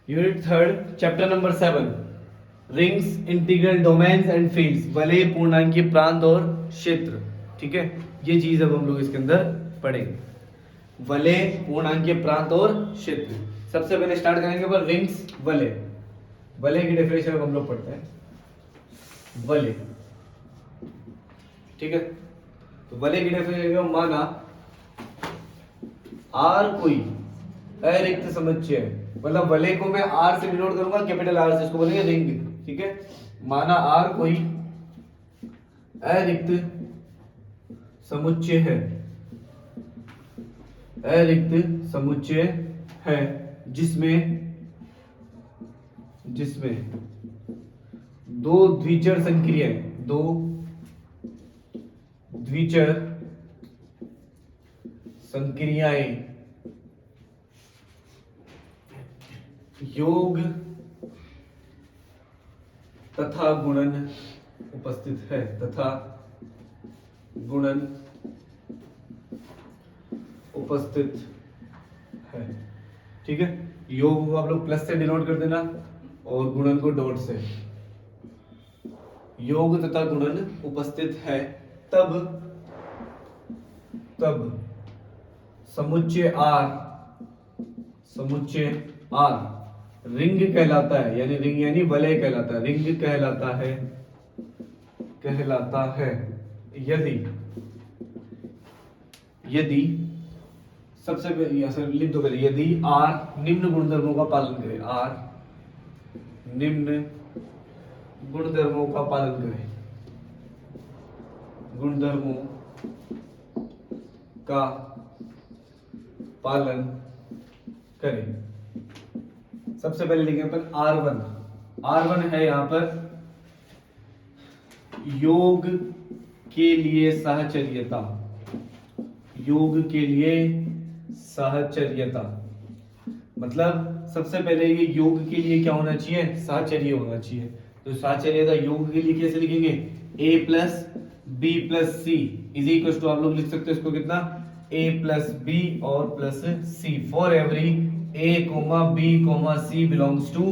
Unit third chapter number 7 rings integral domains and fields, वलय पूर्णांकीय प्रांत और क्षेत्र। ठीक है, ये चीज अब हम लोग इसके अंदर पढ़ेंगे, वलय पूर्णांकीय प्रांत और क्षेत्र। सबसे पहले स्टार्ट करेंगे पर रिंग्स वलय। वलय की डेफिनेशन अब हम लोग पढ़ते हैं, वलय। ठीक है, तो वलय की डेफिनेशन माना आर कोई अरिक्त समुच्चय, मतलब वलय को मैं आर से डिनोट करूंगा, कैपिटल आर से, इसको बोलेंगे रिंग। ठीक है, माना आर कोई अरिक्त समुच्चय है, अरिक्त समुच्चय है जिसमें दो द्विचर संक्रियाएं, दो द्विचर संक्रियाएं योग तथा गुणन उपस्थित है, तथा गुणन उपस्थित है। ठीक है, योग को आप लोग प्लस से डिनोट कर देना और गुणन को डॉट से। योग तथा गुणन उपस्थित है तब समुच्चय आर रिंग कहलाता है, यानी रिंग यानी वलय कहलाता है, रिंग कहलाता है यदि सबसे पहले लिख दो पहले, यदि आर निम्न गुणधर्मों का पालन करे, आर निम्न गुणधर्मों का पालन करे, गुणधर्मों का पालन करें। सबसे पहले लिखेंगे अपन R1 है यहां पर योग के लिए साहचर्यता, योग के लिए साहचर्यता, मतलब सबसे पहले ये योग के लिए क्या होना चाहिए, साहचर्य होना चाहिए। तो साहचर्यता योग के लिए कैसे लिखेंगे, a plus B plus C is equal to, आप लोग लिख सकते हो इसको कितना, a प्लस बी और plus C for every a comma B comma C belongs to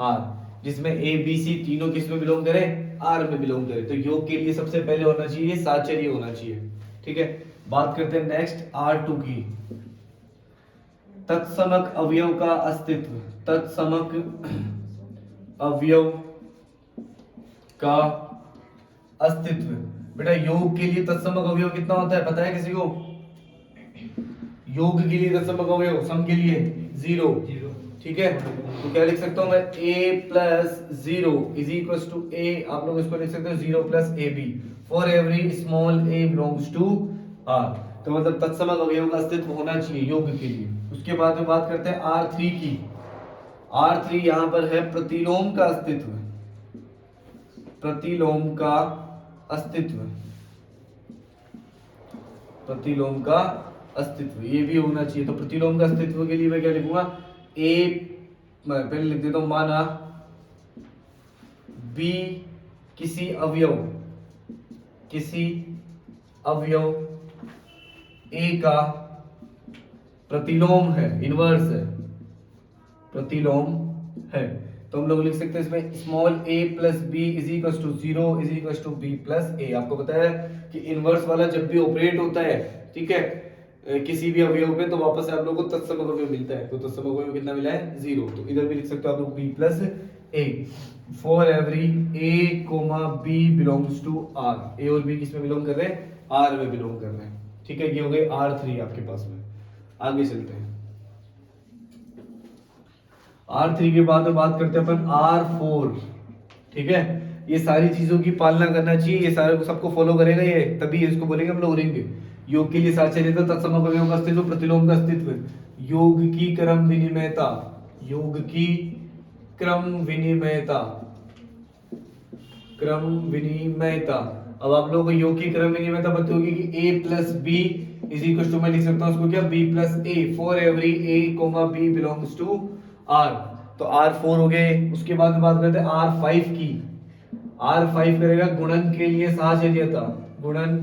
r, जिसमें a b c तीनों किस में बिलोंग करे, r में बिलोंग करे। तो योग के लिए सबसे पहले होना चाहिए साहचर्य होना चाहिए। ठीक है, बात करते हैं नेक्स्ट R2 की, तत्समक अवयव का अस्तित्व, तत्समक अवयव का अस्तित्व। बेटा योग के लिए तत्समक अवयव कितना होता है पता है किसी को, योग के लिए तत्समक अवयव सम के लिए 0। ठीक है, तो क्या लिख सकता हूं मैं, a plus 0 is equal to a, आप लोग इसको लिख सकते हो 0 plus ab for every small a belongs to r। तो मतलब तत्समक अवयव का अस्तित्व होना चाहिए योग के लिए। उसके बाद में बात करते हैं R3 की, R3 यहां पर है प्रतिलोम का अस्तित्व, प्रतिलोम का अस्तित्व, प्रतिलोम का अस्तित्व ये भी होना चाहिए। तो प्रतिलोम का अस्तित्व के लिए मैं क्या लिखूंगा, a, मैं पहले लिख देता हूं, माना b किसी अवयव a का प्रतिलोम है, इनवर्स है, प्रतिलोम है। तो हम लोग लिख सकते हैं इसमें small a plus B is equal to 0 is equal to b plus a। आपको पता है कि इनवर्स वाला जब भी ऑपरेट होता है, ठीक है, किसी भी अवयव पे, तो वापस से आप लोगों को तत्समक अवयव मिलता है। तो तत्समक अवयव कितना मिला है, 0। तो इधर भी लिख सकते हो आप लोग b plus a for every a comma b belongs to r, a और b किस में बिलोंग कर रहे हैं, r में बिलोंग कर रहे हैं। ठीक है, ये हो गए R3 आपके पास में। आगे चलते हैं, R3 के बाद में बात करते हैं अपन R4। ठीक है, ये सारी चीजों की पालना करना चाहिए, ये सारे को सबको फॉलो करेगा ये, तभी इसको बोलेंगे हम लोग रिंग। योग के लिए साहचर्यता, तत्समक अवयव का अस्तित्व, प्रतिलोम का अस्तित्व, योग की क्रम विनिमयता, योग की क्रम विनिमयता, क्रम विनिमयता। अब आप लोगों को योग की क्रम विनिमयता पता होगी कि a plus B is equal to, मैं लिख सकता हूं उसको क्या, b plus a for every a comma b belongs to r। तो R4 हो गए। उसके बाद बात करते हैं R5 की, R5 करेगा गुणन के लिए साहचर्यता, गुणन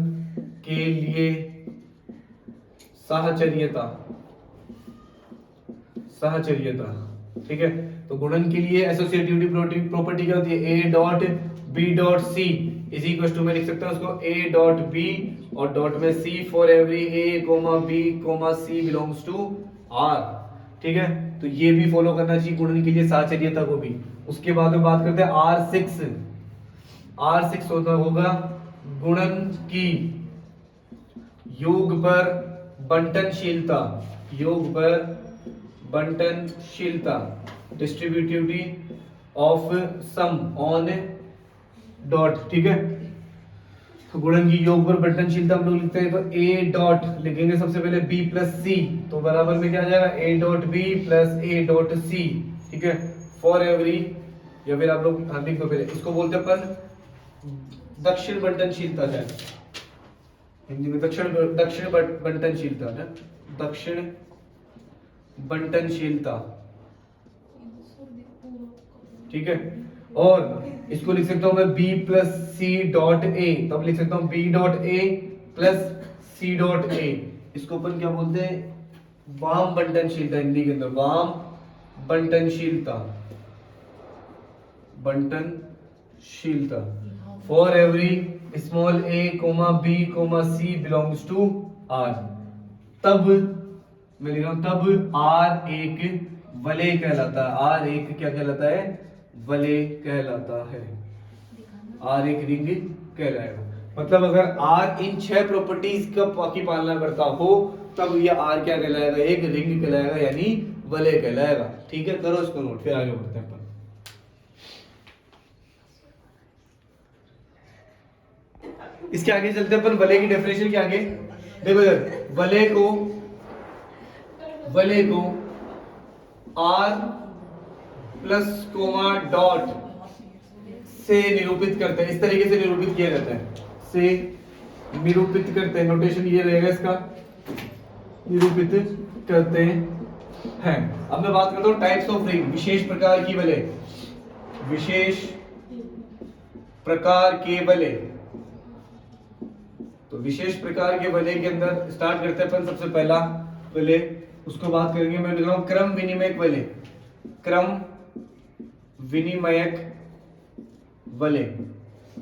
के लिए साहचर्यता, साहचर्यता ठीक है। तो गुणन के लिए एसोसिएटिविटी प्रॉपर्टी क्या होती है, A dot B dot C is equal to, मैं लिख सकता हूँ उसको ए डॉट बी और डॉट में C for every A comma B comma C belongs to R. ठीक है, तो ये भी फॉलो करना चाहिए गुणन के लिए साहचर्यता को भी। उसके बाद में बात करते हैं R6। R6 होगा गुणन की योग पर बंटनशीलता, योग पर बंटनशीलता, distributivity of sum on dot. ठीक है, तो गुणन की योग पर बंटनशीलता हम लोग लिखते हैं, तो ए डॉट लिखेंगे सबसे पहले बी प्लस सी, तो बराबर में क्या आ जाएगा, A dot B plus A dot C. ठीक है, फॉर एवरी, या फिर आप लोग लिख दो पहले, इसको बोलते हैं अपन दक्षिण बंटनशीलता है हिंदी में, दक्षिण बंटनशीलता है, दक्षिण बंटनशीलता। ठीक है, और इसको लिख सकता हूं मैं b plus C dot A, तब लिख सकता हूं b dot A plus C dot A. इसको अपन क्या बोलते हैं, वाम बंटनशीलता हिंदी के अंदर, वाम बंटनशीलता, बंटनशीलता for every small A comma B comma C belongs to R. तब मैं लिख रहा हूं, तब आर एक वलय कहलाता है, आर एक क्या कहलाता है, वलय कहलाता है, आर एक रिंग कहलाएगा। मतलब अगर आर इन 6 प्रॉपर्टीज की पालना करता हो तब ये आर क्या कहलाएगा, एक रिंग कहलाएगा, यानी वलय कहलाएगा। ठीक है, करो इसको नोट, फिर आगे बढ़ते हैं अपन। इसके आगे चलते हैं अपन, वलय की डेफिनेशन के आगे। देखो यार, वलय को आर प्लस कोमा डॉट से निरूपित करते हैं, इस तरीके से निरूपित किया जाता है, से निरूपित करते हैं, नोटेशन ये रहेगा इसका, निरूपित करते हैं। अब मैं बात करता हूं टाइप्स ऑफ रिंग, विशेष प्रकार की वलय, विशेष प्रकार के वलय। तो विशेष प्रकार के वलय के अंदर स्टार्ट करते हैं अपन, सबसे पहला वलय, उसको बात करेंगे, मैं लिख रहा हूं क्रम विनिमयक वलय, क्रम विनिमयक वलय।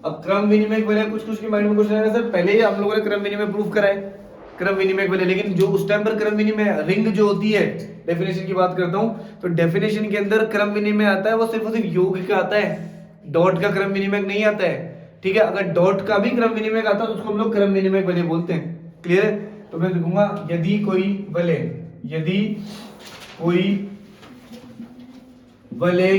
अब क्रम विनिमयक वलय, कुछ के माइंड में क्वेश्चन आएगा, सर पहले ही हम लोगों ने क्रम विनिमय प्रूफ करा है, क्रम विनिमयक वलय, लेकिन जो उस टाइम पर क्रम विनिमय रिंग जो होती है, डेफिनेशन की बात करता हूं, तो डेफिनेशन के अंदर क्रम विनिमय आता है वो सिर्फ योग का आता है, डॉट का क्रम विनिमय नहीं आता है। ठीक है, अगर डॉट का भी क्रम विनिमय आता है तो उसको हम लोग क्रम विनिमयक वलय बोलते हैं। क्लियर है, तो मैं लिखूंगा यदि कोई वलय, यदि कोई वलय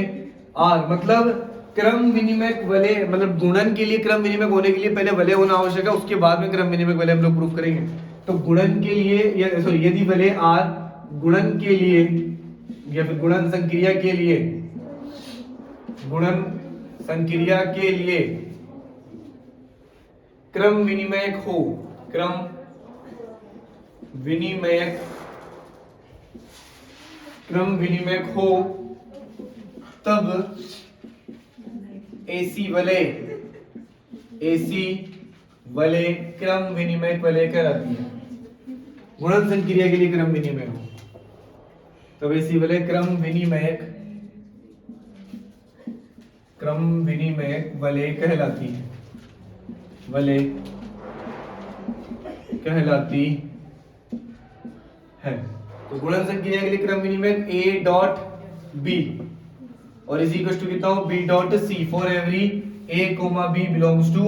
आर, मतलब क्रम विनिमयक वलय, मतलब गुणन के लिए क्रम विनिमयक होने के लिए पहले वलय होना आवश्यक है, उसके बाद में क्रम विनिमयक वलय हम लोग प्रूफ करेंगे। तो गुणन के लिए, सॉरी, यदि वलय आर गुणन के लिए या फिर गुणन संक्रिया के लिए, गुणन संक्रिया के लिए क्रम विनिमयक हो, क्रम विनिमयक, क्रम विनिमयक हो, तब ऐसी वलय, ऐसी वलय क्रम विनिमयक वलय कहलाती है। गुणन संक्रिया के लिए क्रम विनिमय हो तब ऐसी वलय क्रम विनिमयक, क्रम विनिमयक वलय कहलाती है, वलय कहलाती है। तो गुणन संक्रिया के लिए क्रम विनिमयक ए डॉट बी और इज इक्वल टू कितना हो, B dot C for every A comma B belongs to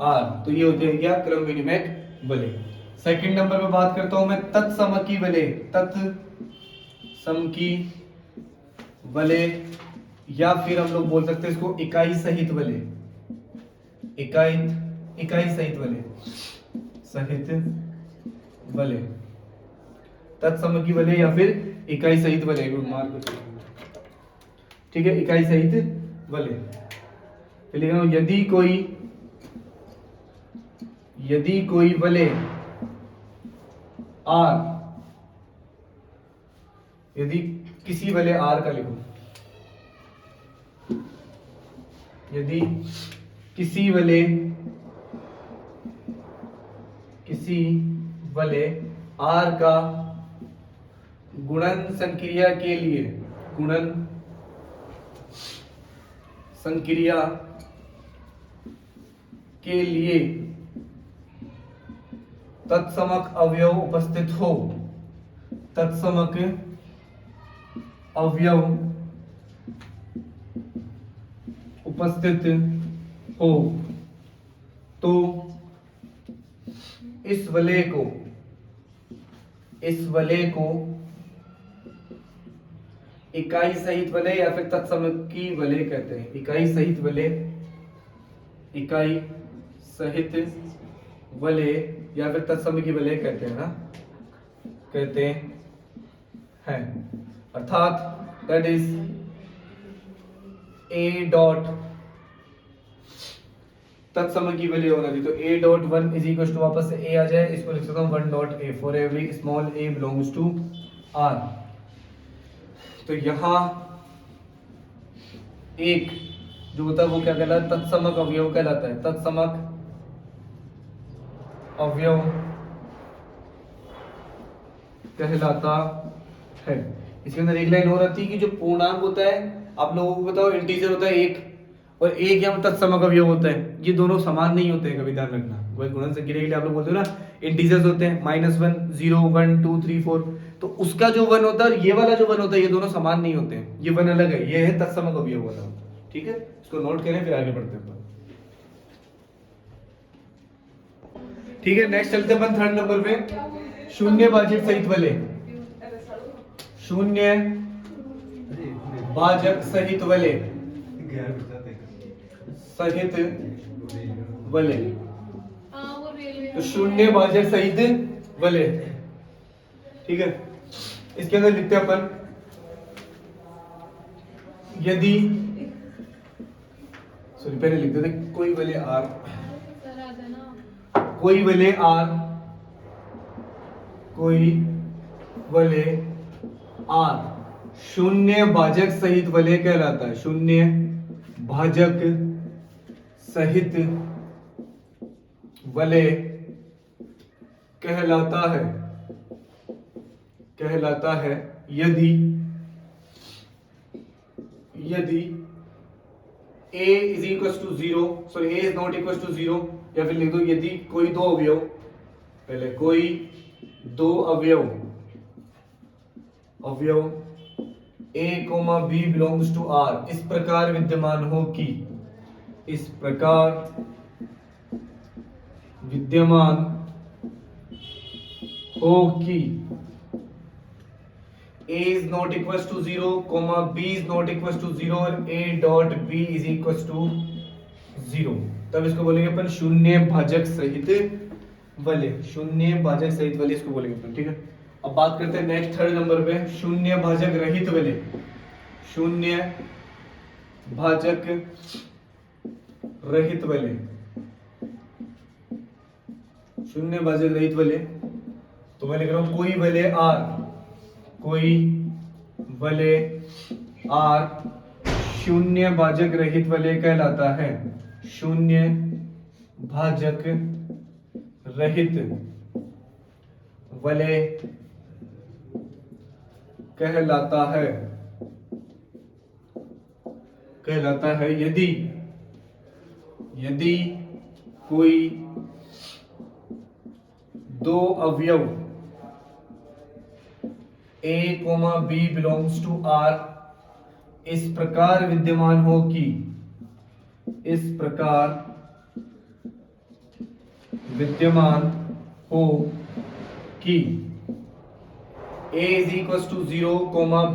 R. तो ये हो जाएगा क्रम विनिमयक वलय। सेकंड नंबर पे बात करता हूं मैं तत्समकी वलय, तत्समकी वलय, या फिर हम लोग बोल सकते हैं इसको इकाई सहित वलय, इकाई सहित वलय, सहित वलय, तत्समकी वलय या फिर इकाई सहित वलय, मार्क। ठीक है, इकाई सहित वलय। फिर लिख रहा हूं यदि कोई वलय आर, यदि किसी वलय आर का लिखो, यदि किसी वलय आर का गुणन संक्रिया के लिए, गुणन संक्रिया के लिए तत्समक अवयव उपस्थित हो, तत्समक अवयव उपस्थित हो तो इस वलय को इकाई सहित वलय या फिर तत्समकी वलय कहते हैं। इकाई सहित वलय या फिर तत्समकी वलय कहते हैं ना, कहते हैं। अर्थात दैट इज ए डॉट तत्समकी वलय होना चाहिए। तो A dot one is equal to, वापस से ए आ जाए, इसको लिख सकता हूं one dot A for every small A belongs to R. तो यहां एक जो होता है वो क्या कहलाता है, तत्समक अवयव कहलाता है। तत्समक अवयव कहलाता है। इसके अंदर एक लाइन और आती है कि जो पूर्णांक होता है, आप लोगों को बताओ, इंटीजर होता है एक, और एक यहाँ तत्समक अवयव होता है। ये दोनों समान नहीं होते हैं, कभी ध्यान रखना। वही गुणन संक्रिया के लिए आप लोग बोलते हो ना, इंटीजर्स होते हैं -1 0 1 2 3 4, तो उसका जो वन होता है और ये वाला जो वन होता है, ये दोनों समान नहीं होते हैं, ये वन अलग है। ये है तत्समक अवयव वाला। ठीक है, इसको नोट करें, फिर आगे बढ़ते हैं। ठीक है, नेक्स्ट चलते हैं अपन थर्ड नंबर पे, शून्य भाजक सहित वलय। शून्य भाजक सहित वलय, तो शून्य भाजक सहित वलय। ठीक है, इसके अंदर लिखते हैं अपन, यदि पहले लिखते थे कोई वलय आर, कोई वलय आर, कोई वलय आर शून्य भाजक सहित वलय कहलाता है। शून्य भाजक सहित वलय कहलाता है यदि a is equals to 0, sorry a is not equals to 0, या फिर लिख दो यदि कोई दो अवयव, पहले कोई दो अवयव a, b belongs to r इस प्रकार विद्यमान हो कि, इस प्रकार विद्यमान हो कि a is not equals to 0, b is not equals to 0 और a dot b is equals to 0, तब इसको बोलेंगे अपन शून्य भाजक सहित वलय। शून्य भाजक सहित वलय इसको बोलेंगे अपन। ठीक है, अब बात करते हैं नेक्स्ट थर्ड नंबर पे, शून्य भाजक रहित वलय। शून्य भाजक रहित वलय, शून्य भाजक रहित वलय, तो मैं लिख रहा हूं कोई वलय आर, कोई वलय आर शून्य भाजक रहित वलय कहलाता है। शून्य भाजक रहित वलय कहलाता है यदि कोई दो अवयव a, b belongs to r इस प्रकार विद्यमान हो कि, इस प्रकार विद्यमान हो कि a is equals to 0,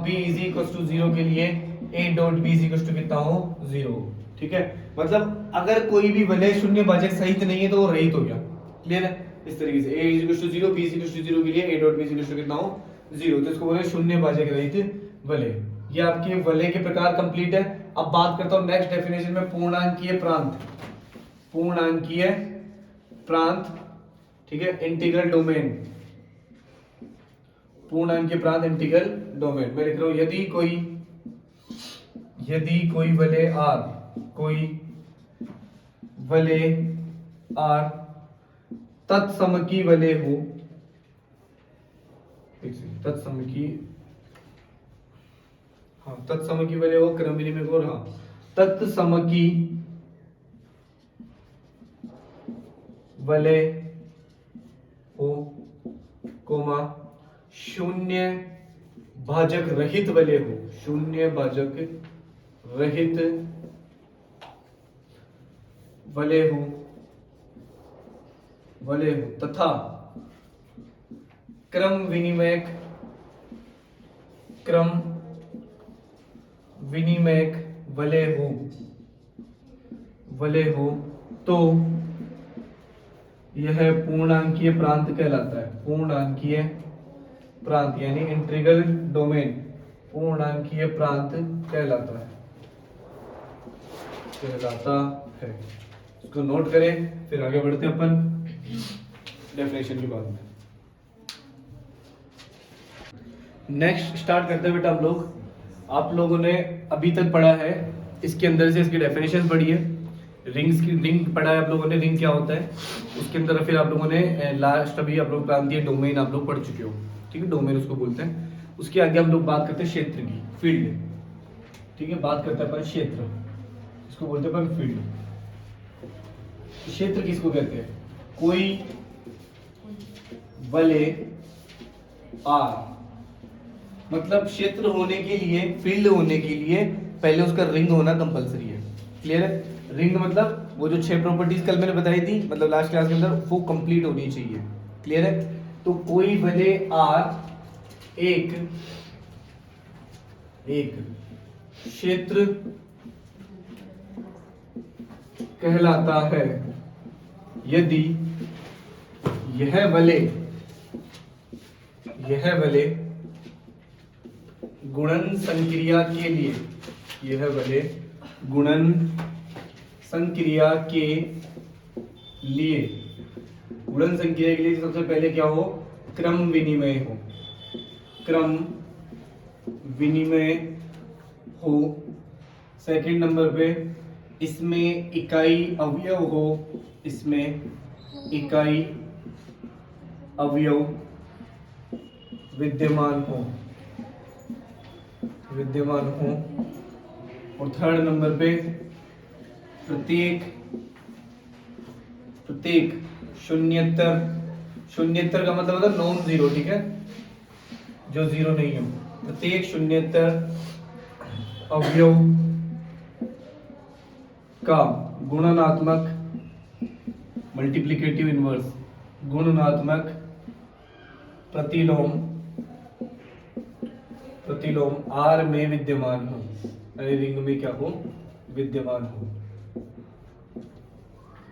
b is equals to 0 के लिए a dot b is equals to कितना हो, 0। ठीक है, मतलब अगर कोई भी वलय शून्य भाजक सहित नहीं है तो वो रहित हो गया। क्लियर है? इस तरीके से a is equals to 0, b is equals to 0 के लिए a dot b is equals to कितना हो, 0, तो इसको बोले शून्य भाजक रहित वलय। ये आपके वलय के प्रकार कंप्लीट है। अब बात करता हूं नेक्स्ट डेफिनेशन में, पूर्णांकीय प्रांत। पूर्णांकीय प्रांत, ठीक है, इंटीग्रल डोमेन। पूर्णांकीय प्रांत इंटीग्रल डोमेन मैं लिख रहा हूं, यदि कोई वलय आर, कोई वलय आर तत्समकी वलय हो, तत्समकी, हाँ तत्समकी वलय हो, क्रम विनिमय हो, हाँ तत्समकी वलय हो कोमा शून्य भाजक रहित वलय हो, शून्य भाजक रहित वलय हो तथा क्रम विनिमयक वलय हो तो यह पूर्णांकीय प्रांत कहलाता है। पूर्णांकीय प्रांत यानी इंटीग्रल डोमेन पूर्णांकीय प्रांत कहलाता है। इसको नोट करें, फिर आगे बढ़ते हैं अपन डेफिनेशन की बात में। नेक्स्ट स्टार्ट करते हैं बेटा हम लोग। आप लोगों ने अभी तक पढ़ा है, इसके अंदर से इसकी डेफिनेशन पढ़ी है, रिंग पढ़ा है आप लोगों ने, रिंग क्या होता है उसके अंदर, फिर आप लोगों ने लास्ट अभी आप लोग प्रांतीय डोमेन आप लोग पढ़ चुके हो, ठीक है, डोमेन उसको बोलते हैं। उसके आगे हम लोग बात करते हैं क्षेत्र की, फील्ड, ठीक है, बात करते हैं अपन क्षेत्र, इसको बोलते हैं अपन फील्ड। क्षेत्र किसको कहते हैं? कोई वलय आर, मतलब क्षेत्र होने के लिए, फील्ड होने के लिए पहले उसका रिंग होना कंपलसरी है। क्लियर है? रिंग मतलब वो जो 6 प्रॉपर्टीज कल मैंने बताई थी, मतलब लास्ट क्लास के अंदर, वो कंप्लीट होनी चाहिए। क्लियर है? तो कोई वलय आर एक क्षेत्र कहलाता है यदि यह वलय गुणन संक्रिया के लिए, यह वलय गुणन संक्रिया के लिए, गुणन संक्रिया के लिए सबसे पहले क्या हो? क्रम विनिमय हो, क्रम विनिमय हो। सेकंड नंबर पे इसमें इकाई अवयव हो, इसमें इकाई अवयव विद्यमान हो। और थर्ड नंबर पे प्रत्येक शून्यतर का मतलब होता है नॉन जीरो, ठीक है, जो जीरो नहीं हो। प्रत्येक शून्यतर अवयव का गुणनात्मक, मल्टीप्लिकेटिव इनवर्स, गुणनात्मक प्रतिलोम आर में विद्यमान हो, यानी रिंग में क्या हो? विद्यमान हो।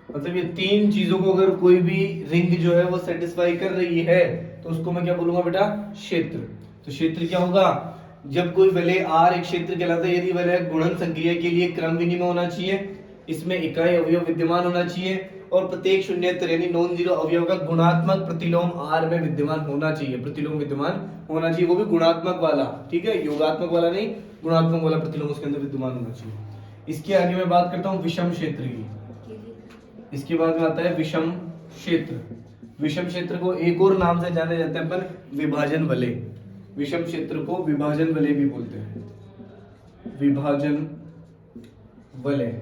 मतलब ये तीन चीजों को अगर कोई भी रिंग जो है वो सेटिस्फाई कर रही है तो उसको मैं क्या बोलूंगा बेटा? क्षेत्र। तो क्षेत्र क्या होगा? जब कोई वलय आर एक क्षेत्र कहलाता है यदि वलय गुणन संक्रिया के लिए क्रम विनिमय होना चाहिए, इसमें इकाई अवयव विद्यमान होना चाहिए, और प्रत्येक शून्यतर यानी नॉन जीरो अवयव का गुणात्मक प्रतिलोम आर में विद्यमान होना चाहिए, प्रतिलोम विद्यमान होना चाहिए, वो भी गुणात्मक वाला, ठीक है, योगात्मक वाला नहीं, गुणात्मक वाला प्रतिलोम उसके अंदर विद्यमान होना चाहिए। इसके आगे मैं बात करता हूँ विषम क्षेत्र की। इसके बाद में आता है विषम क्षेत्र। विषम क्षेत्र को एक और नाम से जाने जाते हैं अपन, विभाजन वलय। विषम क्षेत्र को विभाजन वलय भी बोलते हैं, विभाजन वलय,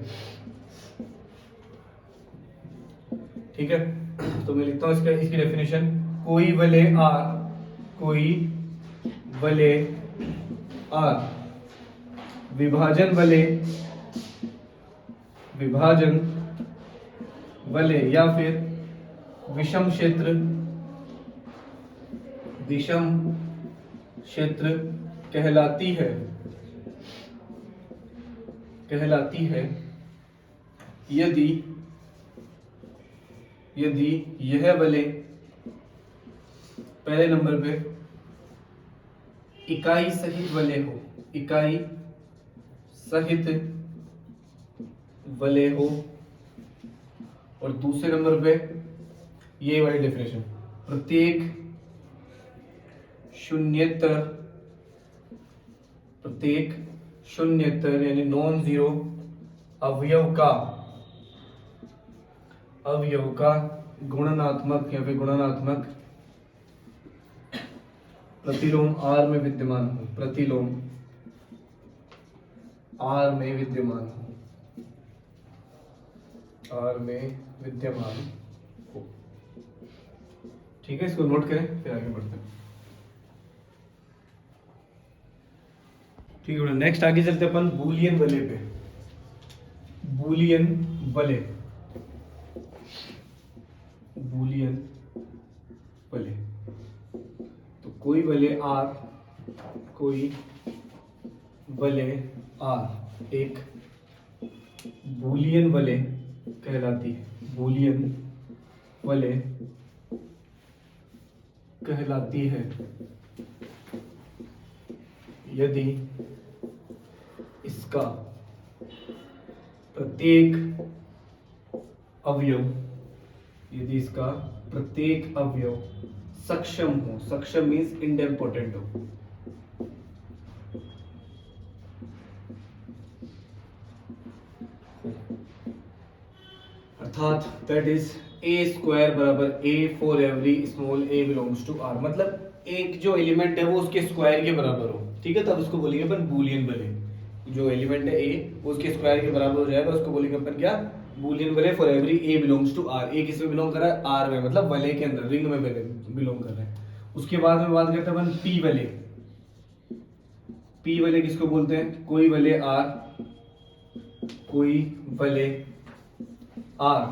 ठीक है। तो मैं लिखता हूं इसकी डेफिनेशन। कोई वलय आर विभाजन वलय या फिर विषम क्षेत्र कहलाती है यदि यह वलय पहले नंबर पे इकाई सहित वलय हो, इकाई सहित वलय हो, और दूसरे नंबर पे ये वाली डेफिनेशन, प्रत्येक शून्यतर यानी नॉन जीरो अवयव का गुणनात्मक या फिर गुणनात्मक प्रतिलोम आर में विद्यमान हो, प्रतिलोम आर में विद्यमान हो, आर में विद्यमान हो। ठीक है, इसको नोट करें फिर आगे बढ़ते हैं। ठीक है, नेक्स्ट आगे चलते अपन बूलियन वले पे। बूलियन वले, बूलियन वले, तो कोई वले आर, कोई वले आर एक बूलियन वले कहलाती है, बूलियन वले कहलाती है यदि इसका प्रत्येक अवयव, यदि इसका प्रत्येक अवयव सक्षम हो, सक्षम मीन्स इंडेम्पोटेंट हो, अर्थात दैट इज ए स्क्वायर बराबर A for every small A belongs to R, मतलब एक जो एलिमेंट है वो उसके स्क्वायर के बराबर हो। ठीक है, तब उसको बोलेंगे अपन बूलियन वले। जो एलिमेंट है ए वो उसके स्क्वायर के बराबर हो जाएगा, उसको बोलेंगे अपन क्या, बूलियन वले for every A belongs to R. A किस में बिलोंग कर रहा है, आर में, मतलब वले के अंदर, रिंग में बिलोंग कर रहा है। उसके बाद में बात करते हैं अपन पी वले। पी वले किसको बोलते हैं, कोई वले आर, कोई वले आर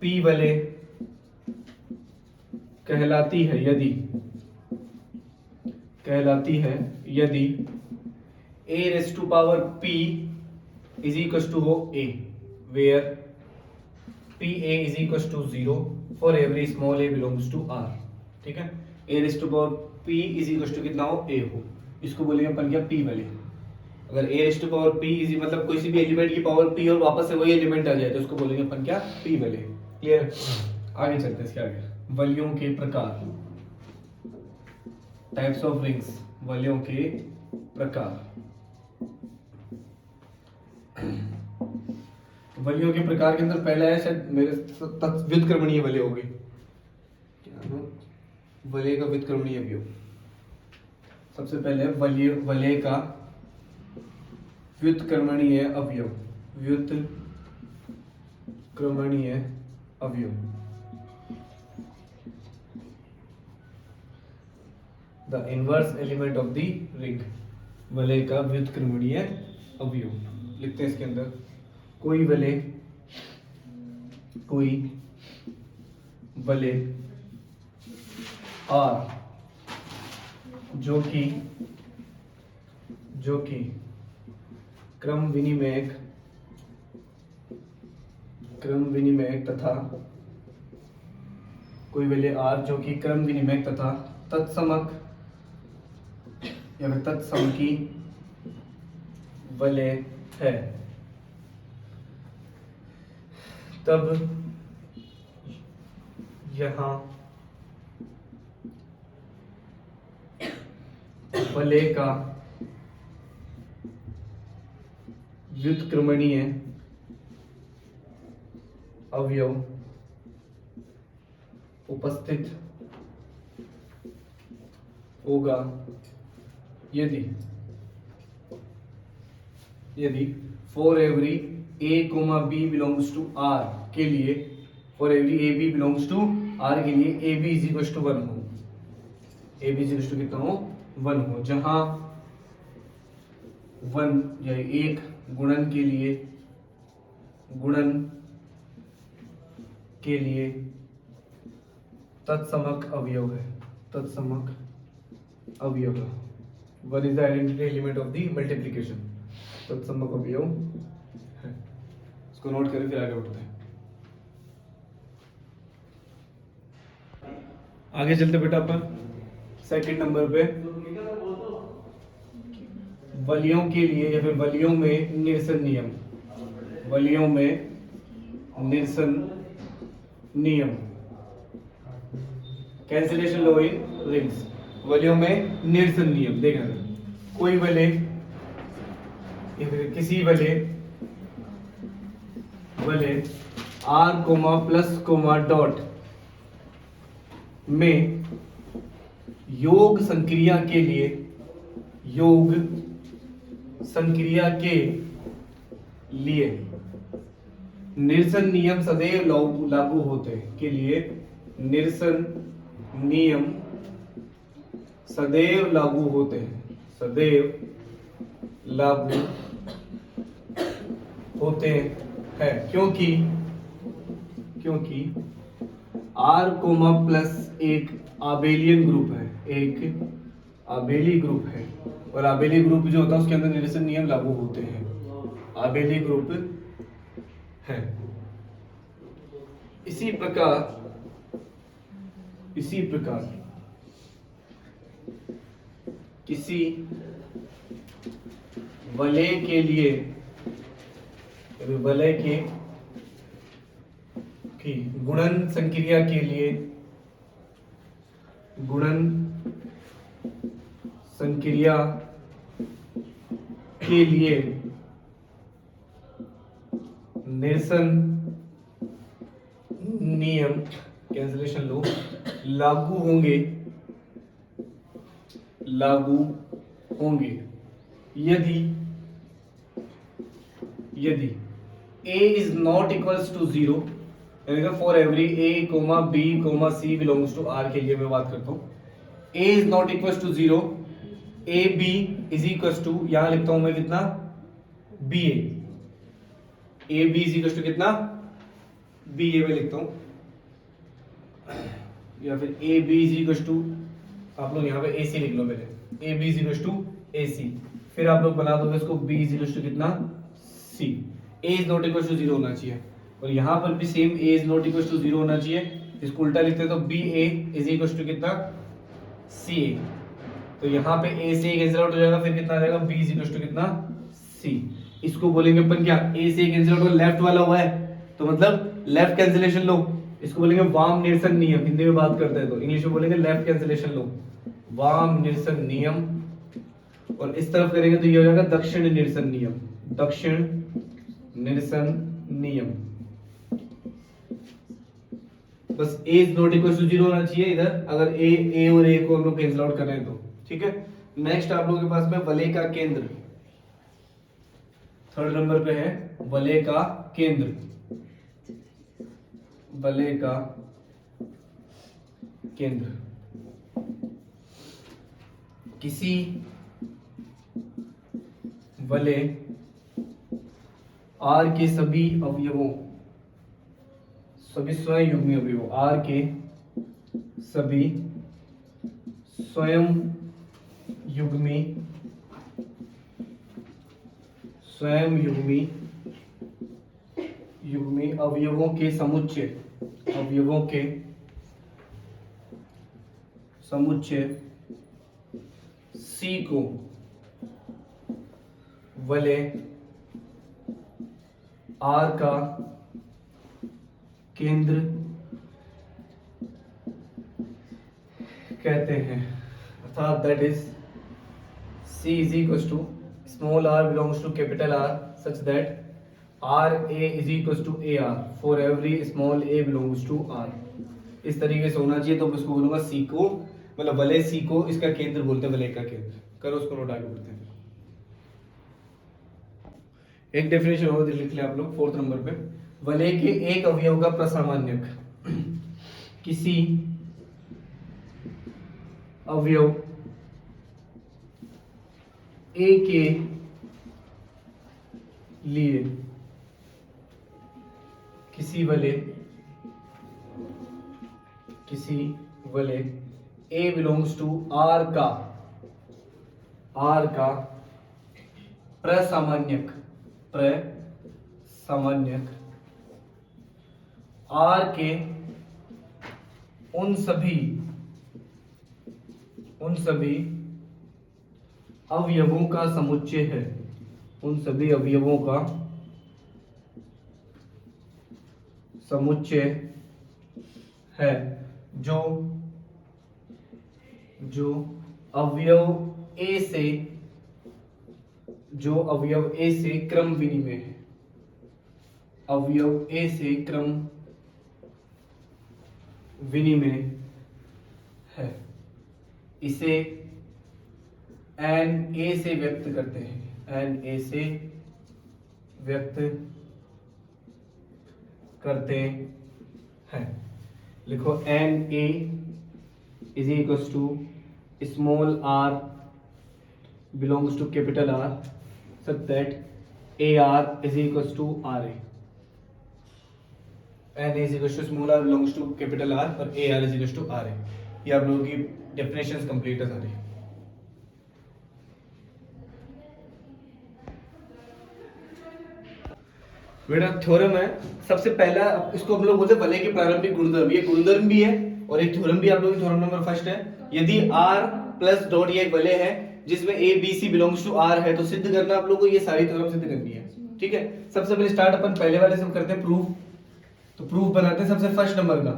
पी वले कहलाती है यदि, कहलाती है यदि a raise to power p is equal to हो a, वेयर p a is equal to 0 for every small a belongs to r। ठीक है, a raise to power p is equal to कितना हो, a हो, इसको बोलेंगे अपन क्या, p वले। अगर a raise to power p is मतलब कोई सी भी एलिमेंट की पावर p और वापस से वही एलिमेंट आ जाए तो उसको बोलेंगे अपन क्या, p वले। क्लियर, आगे चलते हैं इसके आगे। वलियों के प्रकार, टाइप्स ऑफ रिंग्स, वलियों के प्रकार। वलियों के प्रकार के अंदर पहला है शायद मेरे व्युत्क्रमणीय वलय होगी, वलय का व्युत्क्रमणीय अवयव। सबसे पहले वलय का व्युत्क्रमणीय अवयव, व्युत्क्रमणीय अवयव, the inverse element of the ring. वलय का व्युत्क्रमणीय अवयव लिखते हैं इसके अंदर, कोई वलय, कोई वलय आर जो कि क्रम विनिमयक तथा, कोई वलय आर जो कि क्रम विनिमयक तथा तत्समक या फिर तत्समकी वलय है, तब यहाँ वलय का व्युत्क्रमणीय अवयव उपस्थित होगा यदि for every a, b belongs to r के लिए, for every a, b belongs to r के लिए a, b is equal to 1 हो, a, b is equal to कितना हो, 1 हो, जहां 1 या एक गुणन के लिए तत्समक अवयव है, तत्समक अवयव है। 1 is the identity element of the multiplication, तत्समक अवयव है। इसको नोट करें फिर आगे बढ़ते हैं। आगे चलते बेटा अपन सेकंड नंबर पे, वलियों के लिए या फिर वलियों में निरसन नियम, वलियों में निरसन नियम, कैंसिलेशन लॉ इन रिंग्स। वलियों में निरसन नियम देखना, कोई वलय या फिर किसी वलय r comma plus comma dot में योग संक्रिया के लिए, योग संक्रिया के लिए निरसन नियम सदैव लागू होते हैं, के लिए निरसन नियम सदैव लागू होते हैं, सदैव लागू होते हैं, क्योंकि R कोमा प्लस एक आबेलियन ग्रुप है, एक आबेली ग्रुप है, और आबेली ग्रुप जो होता है उसके अंदर निरसन नियम लागू होते हैं, आबेली ग्रुप है। इसी प्रकार किसी वलय के लिए, वलय के की गुणन संक्रिया के लिए, गुणन संक्रिया के लिए निरसन नियम, कैंसलेशन लो, लागू होंगे यदि a is not equals to 0, यानी for every a, b, c belongs to R के लिए मैं बात करता हूँ, a is not equals to 0, a b is equals to, यहां लिखता हूं मैं कितना, b a b is equals to कितना, b a में लिखता हूं, या फिर a b is equals to, आप लोग यहाँ पे ac लिख लो मेरे, a b is equals to ac, फिर आप लोग बना दोगे इसको b is equals to कितना, c, a is not equals to 0 होना चाहिए, और यहाँ पर भी same a is not equals to 0 होना चाहिए, इसको उल्टा लिखते हैं तो b a is equals to कितना, c a, तो यहाँ पे a से कैंसिल आउट हो जाएगा, फिर कितना आ जाएगा, b is equals to कितना, c, इसको बोलेंगे अपन क्या, a से कैंसिल आउट, लेफ्ट वाला हुआ है तो मतलब लेफ्ट कैंसिलेशन लो, इसको बोलेंगे वाम निरसन नियम, हिंदी में बात करते हैं तो इंग्लिश में बोलेंगे लेफ्ट कैंसिलेशन लो, वाम निरसन नियम, और इस तरफ करेंगे तो ये हो जाएगा दक्षिण निरसन नियम, दक्षिण निरसन नियम। बस a is not equal to 0 होना चाहिए इधर, अगर a और a को हम लोग कैंसिल आउट कर रहे हैं तो, ठीक है। नेक्स्ट आप लोगों के पास में वलय का केंद्र, थर्ड नंबर पे है वलय का केंद्र, वलय का केंद्र, किसी वलय R के सभी अवयवों, सभी स्वयं युग्मी अवयवों, R के सभी स्वयं युग्मी अवयवों के समुच्चय C को वलय R का केंद्र कहते हैं, अर्थात that is C is equals to small r belongs to capital R such that RA is equals to AR for every small a belongs to R, इस तरीके से होना चाहिए, तो मैं इसको बोलूंगा C को, मतलब वलय C को इसका केंद्र बोलते हैं, वलय का केंद्र, करो उसको नोट आगे बढ़ते हैं। एक डेफिनेशन और लिख ले आप लोग फोर्थ नंबर पे, वलय के एक अवयव का प्रसामान्यक, किसी अवयव A के लिए किसी वलय A belongs to R का प्रसामान्यक R के उन सभी अवयवों का समुच्चय है, उन सभी अवयवों का समुच्चय है जो अवयव A से क्रम विनिमय है, अवयव A से क्रम विनिमय है, इसे n a से व्यक्त करते हैं, एन ए से व्यक्त करते हैं। लिखो N A is equal to small R belongs to capital R such that A R is equal to R A. N is equal to small R belongs to capital R और A R is equal to R A. ये आप लोगों की definitions complete है सारी। बेटा theorem है, सबसे पहला इसको हम लोग बोलते हैं वलय के प्रारंभिक गुणधर्म। ये गुणधर्म भी है और एक थ्योरम भी आप लोगों की थ्योरम नंबर फर्स्ट है। यदि r प्लस डॉट ये एक वलय है जिसमें a b c belongs to r है तो सिद्ध करना आप लोगों को ये सारी थ्योरम सिद्ध करनी है। ठीक है, सबसे पहले स्टार्ट अपन पहले वाले से करते हैं प्रूफ। तो प्रूफ बनाते हैं सबसे फर्स्ट नंबर का।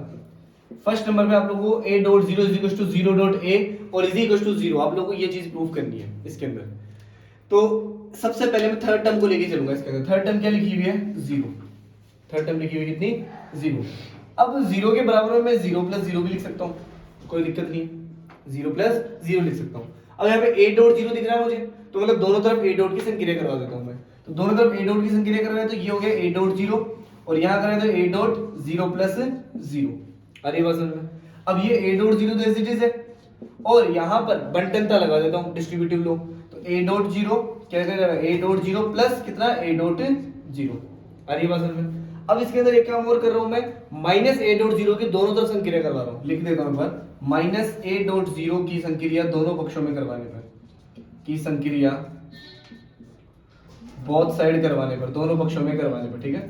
फर्स्ट नंबर पे आप लोगों को a dot 0 is equal to 0 dot a और इज इक्वल टू 0 आप लोगों को ये चीज प्रूफ करनी है इसके अंदर। तो सबसे पहले मैं थर्ड टर्म को लेके चलूंगा इसके अंदर। थर्ड टर्म क्या लिखी हुई है? 0। थर्ड टर्म लिखी हुई कितनी? 0। अब 0 के बराबर में मैं 0 प्लस 0 भी लिख सकता हूँ, कोई दिक्कत नहीं है। 0 प्लस 0 लिख सकता हूँ। अब यहाँ पे a डॉट 0 दिख रहा है मुझे, तो मतलब दोनों तरफ a डॉट की संक्रिया करवा देता हूँ मैं। तो दोनों तरफ a डॉट की संक्रिया करवाए तो ये हो गया a डॉट 0 और यहाँ करें तो a डॉट 0 प्लस 0। अरे बस अब ये a डॉट 0 तो ऐसे चीज है और यहाँ पर बंटनता लगा देता हूँ, डिस्ट्रीब्यूटिव लो। तो a डॉट 0 क्या करेगा? a डॉट 0 प्लस कितना? a dot 0। अरे बस अब इसके अंदर एक काम और कर रहा हूं मैं, माइनस a डॉट 0 की दोनों तरफ संक्रिया करवा रहा हूं। लिख देता हूं पर माइनस a डॉट 0 की संक्रिया दोनों पक्षों में करवाने पर, की संक्रिया बोथ साइड करवाने पर, दोनों पक्षों में करवाने पर। ठीक है,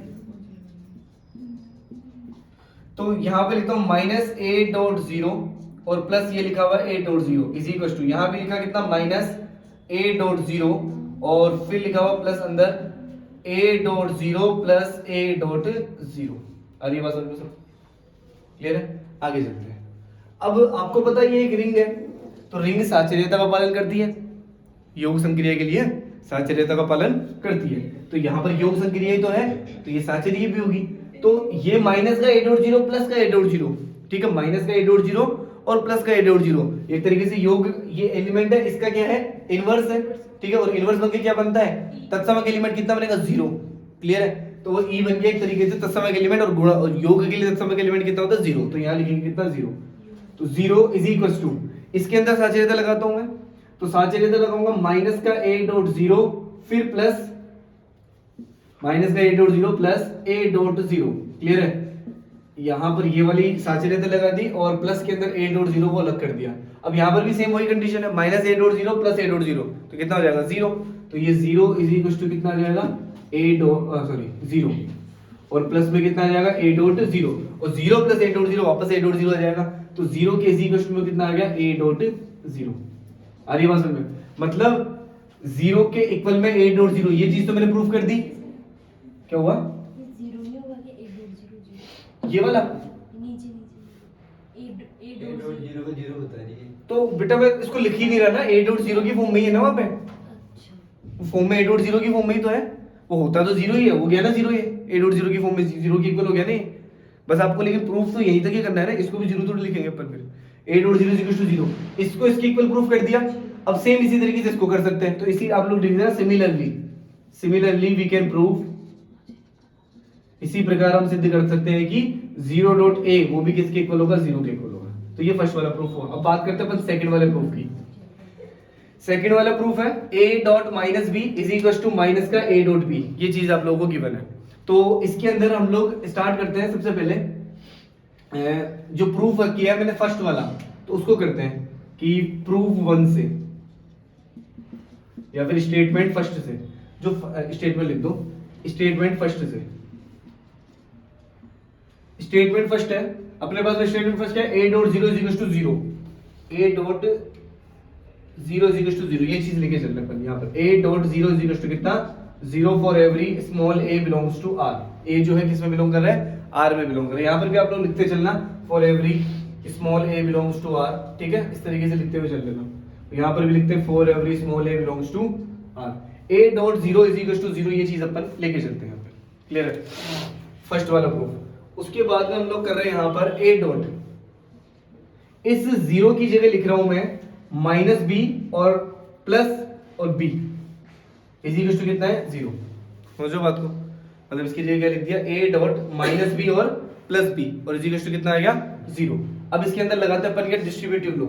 तो यहां पे लिखता हूं माइनस a डॉट 0 और प्लस ये लिखा हुआ है a dot 0 is equal to, यहां पे लिखा कितना? माइनस a डॉट 0 और फिर लिखा हुआ प्लस अंदर a dot 0 plus a dot 0। अरे बात समझ में क्लियर है? आगे चलते हैं। अब आपको पता है ये एक रिंग है, तो रिंग साचर्यता का पालन करती है, योग संक्रिया के लिए साचर्यता का पालन करती है। तो यहाँ पर योग संक्रिया ही तो है, तो ये साचर्य भी होगी। तो ये माइनस का a डॉट 0 प्लस का a डॉट 0, ठीक है, माइनस का a डॉट 0 और प्लस का a डॉट 0 एक तरीके से योग, ये एलिमेंट है, इसका क्या है? इनवर्स है। ठीक है, और इनवर्स बनके क्या बनता है? तत्समक एलिमेंट कितना बनेगा? 0। क्लियर है? तो वो e बन गया एक तरीके से तत्समक एलिमेंट और गुणा और योग के लिए तत्समक एलिमेंट कितना होता है? 0। तो यहाँ लिखेंगे कितना? 0। तो 0 इज इक्वल टू, इसके अंदर साचर्यता लगाता हूं मैं, तो साचर्यता लगाऊंगा माइनस का a डॉट 0 फिर प्लस माइनस का a dot 0 plus a dot 0। Clear है? यहां पर ये वाली साचर्यता लगा दी और प्लस के अंदर a डॉट 0 को अलग कर दिया। अब यहां पर भी सेम वही कंडीशन है, minus a dot 0 plus a dot 0, तो कितना हो जाएगा? 0। तो ये 0 इज इक्वल टू कितना आ जाएगा? a डॉट 0 और प्लस में कितना आ जाएगा? a डॉट 0 और 0 प्लस a डॉट 0 वापस a डॉट 0 आ जाएगा। तो 0 के इज इक्वल टू में कितना आ गया? a dot 0। आ रही बात समझ में? मतलब 0 के इक्वल में a डॉट 0, ये चीज तो मैंने प्रूफ कर दी। क्या हुआ? ये वाला तो बेटा मैं इसको लिख ही नहीं रहा ना, a डॉट 0 की फॉर्म में ही है ना वहां पे। फॉर्म में a डॉट 0 की फॉर्म में ही तो है, वो होता तो 0 ही है, वो गया ना 0 ही है, a डॉट 0 की फॉर्म में 0 के इक्वल हो गया नहीं। बस आपको लेकिन प्रूफ तो यहीं तक ही करना है ना, इसको भी 0 थोड़ी लिखेंगे अपन फिर। a डॉट 0 इक्वल टू 0, इसको इसके इक्वल प्रूफ कर दिया। अब सेम इसी तरीके से इसको कर सकते हैं, तो इसी आप लोग लिख देना सिमिलरली वी कैन प्रूव। इसी प्रकार हम सिद्ध कर सकते हैं कि 0 डॉट a वो भी किसके इक्वल होगा? 0 के इक्वल होगा। तो ये फर्स्ट वाला प्रूफ हुआ। अब बात करते हैं अपन सेकंड वाले प्रूफ की। सेकंड वाला प्रूफ है a dot minus B is equal to minus का a डॉट b। ये चीज आप लोगों को गिवन है। तो इसके अंदर हम लोग स्टार्ट करते हैं। सबसे पहले जो प्रूफ किया मैंने फर्स्ट वाला, तो उसको करते हैं कि प्रूफ 1 से या फिर स्टेटमेंट फर्स्ट से, जो स्टेटमेंट लिख दो, स्टेटमेंट फर्स्ट से। स्टेटमेंट फर्स्ट है अपने पास में, स्टेटमेंट फर्स्ट है a dot 0 is equal to 0, a dot 0 is equal to 0, ये चीज लेके चल रहे हैं अपन यहां पर। a dot 0 is equal to कितना? 0 for every small a belongs to r। a जो है किस में बिलोंग कर रहा है? r में बिलोंग कर रहा है। यहां पर भी आप लोग लिखते चलना for every small a belongs to r। ठीक है, इस तरीके से लिखते हुए चल लेना। यहां पर भी लिखते हैं for every small a belongs to r। a dot 0 is equal to 0, ये चीज अपन लेके चलते हैं यहां पे। क्लियर है? फर्स्ट वाला प्रूफ। उसके बाद में हम लोग कर रहे हैं यहां पर a डॉट, इस 0 की जगह लिख रहा हूं मैं माइनस b और प्लस और b। इज इक्वल टू कितना है 0। समझो बात को, मतलब इसकी जगह क्या लिख दिया a डॉट माइनस बी और प्लस बी और इज इक्वल टू कितना आ गया 0। अब इसके अंदर लगाते हैं अपन क्या डिस्ट्रीब्यूटिव लो,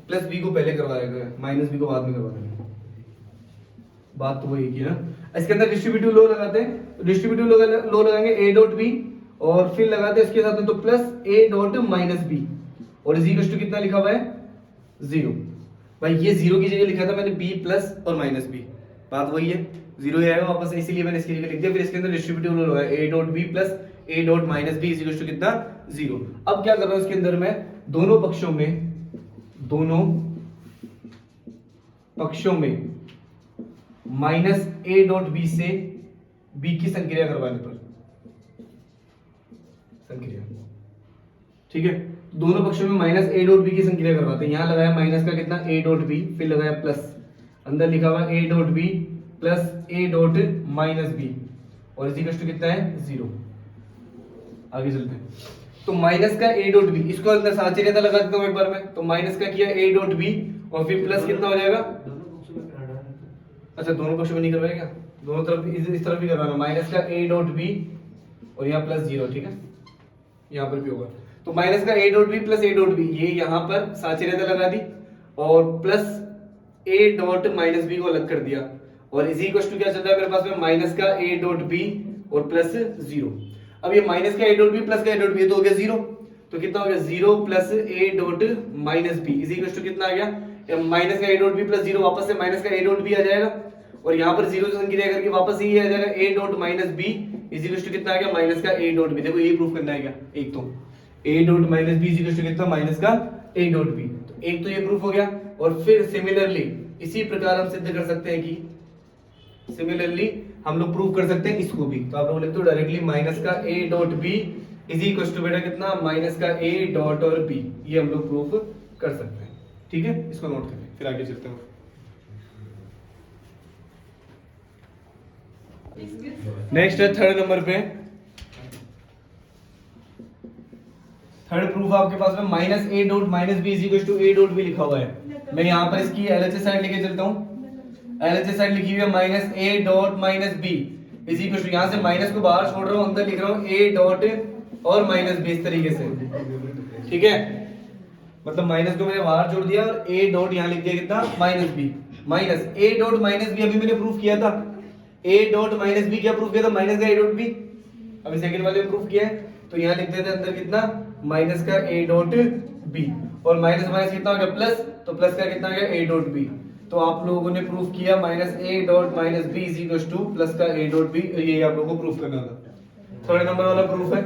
प्लस बी को पहले करवाएगा माइनस बी को बाद में करवा देंगे, बात तो वही की ना। इसके अंदर डिस्ट्रीब्यूटिव लो लगाते हैं, तो डिस्ट्रीब्यूटिव लो लगाएंगे a डॉट बी और फिर लगाते हैं इसके साथ में तो plus a dot minus B और इज इक्वल टू कितना लिखा हुआ है 0। भाई ये 0 की जगह लिखा था मैंने b प्लस और माइनस बी, बात वही है 0 ही आएगा वापस, इसीलिए मैंने इसकी जगह लिख दिया। फिर इसके अंदर डिस्ट्रीब्यूटिव लो लगाया a dot b plus a dot minus B is equal to कितना 0। अब क्या कर रहा हूं इसके अंदर मैं दोनों पक्षों में माइनस a डॉट b से b की संक्रिया करवाने पर संक्रिया, ठीक है, दोनों पक्षों में माइनस a डॉट b की संक्रिया करवाते हैं। यहां लगाया माइनस का कितना a डॉट b, फिर लगाया प्लस, अंदर लिखा हुआ a dot b plus a dot minus b और इज इक्वल टू कितना है 0। आगे चलते हैं, तो माइनस का a डॉट b, इसको अंदर साचर्यता लगा देता हूं एक बार में, तो माइनस का किया a डॉट b और फिर प्लस कितना हो जाएगा, अच्छा दोनों पक्षों में नहीं करवाएगा, दोनों तरफ इस तरफ भी करवाना, माइनस का a डॉट b और यहाँ प्लस 0, ठीक है, यहाँ पर भी होगा। तो माइनस का a dot b plus a dot b, ये यहाँ पर साचर्यता लगा दी और plus a dot minus b को अलग कर दिया और इज इक्वल टू क्या चल रहा है मेरे पास में माइनस का a डॉट b और प्लस 0। अब ये माइनस का a डॉट b प्लस का a डॉट b तो हो गया 0, तो कितना हो गया 0 plus a dot minus b is equal to कितना आ गया, माइनस का a डॉट b प्लस 0 वापस से माइनस का a डॉट b आ जाएगा और यहाँ पर 0 से संक्रिया करके वापस ये आ जाएगा a dot minus b is equal to कितना आ गया माइनस का a डॉट b। देखो ये प्रूफ करना है क्या, एक तो a dot minus b is equal to कितना माइनस का a डॉट b, तो एक तो ये प्रूफ हो गया। और फिर सिमिलरली इसी प्रकार हम सिद्ध कर सकते हैं कि सिमिलरली हम लोग प्रूफ कर सकते हैं इसको भी, तो आप लोग लिखते हो डायरेक्टली माइनस का a dot b is equal to बेटा कितना माइनस का a डॉट और b, ये हम लोग प्रूफ कर सकते हैं, ठीक है, इसको नोट कर लें फिर आगे चलते हैं। नेक्स्ट है थर्ड नंबर पे, थर्ड प्रूफ आपके पास में minus a dot minus b is equal to a dot b लिखा हुआ है। मैं यहाँ पर इसकी LHS साइड लेके चलता हूँ, LHS साइड लिखी हुई है minus a dot minus b is equal to, यहाँ से माइनस को बाहर छोड़ रहा हूँ, अंदर लिख रहा हूँ a डॉट और माइनस b इस तरीके से, ठीक है, मतलब माइनस को मैंने बाहर छोड़ दिया और a डॉट यहाँ लिख दिया कितना minus b, minus a dot minus b अभी मैंने प्रूफ किया था, a डॉट माइनस b क्या प्रूफ किया था माइनस का a डॉट b, अभी सेकंड वाले में प्रूफ किया है, तो यहाँ लिख देते हैं अंदर कितना माइनस का a डॉट b और माइनस माइनस कितना हो गया प्लस, तो प्लस का कितना हो गया a डॉट b, तो आप लोगों ने प्रूफ किया minus a dot minus b is equal two plus का a डॉट b, ये आप लोगों को प्रूफ करना था। थर्ड नंबर वाला प्रूफ है,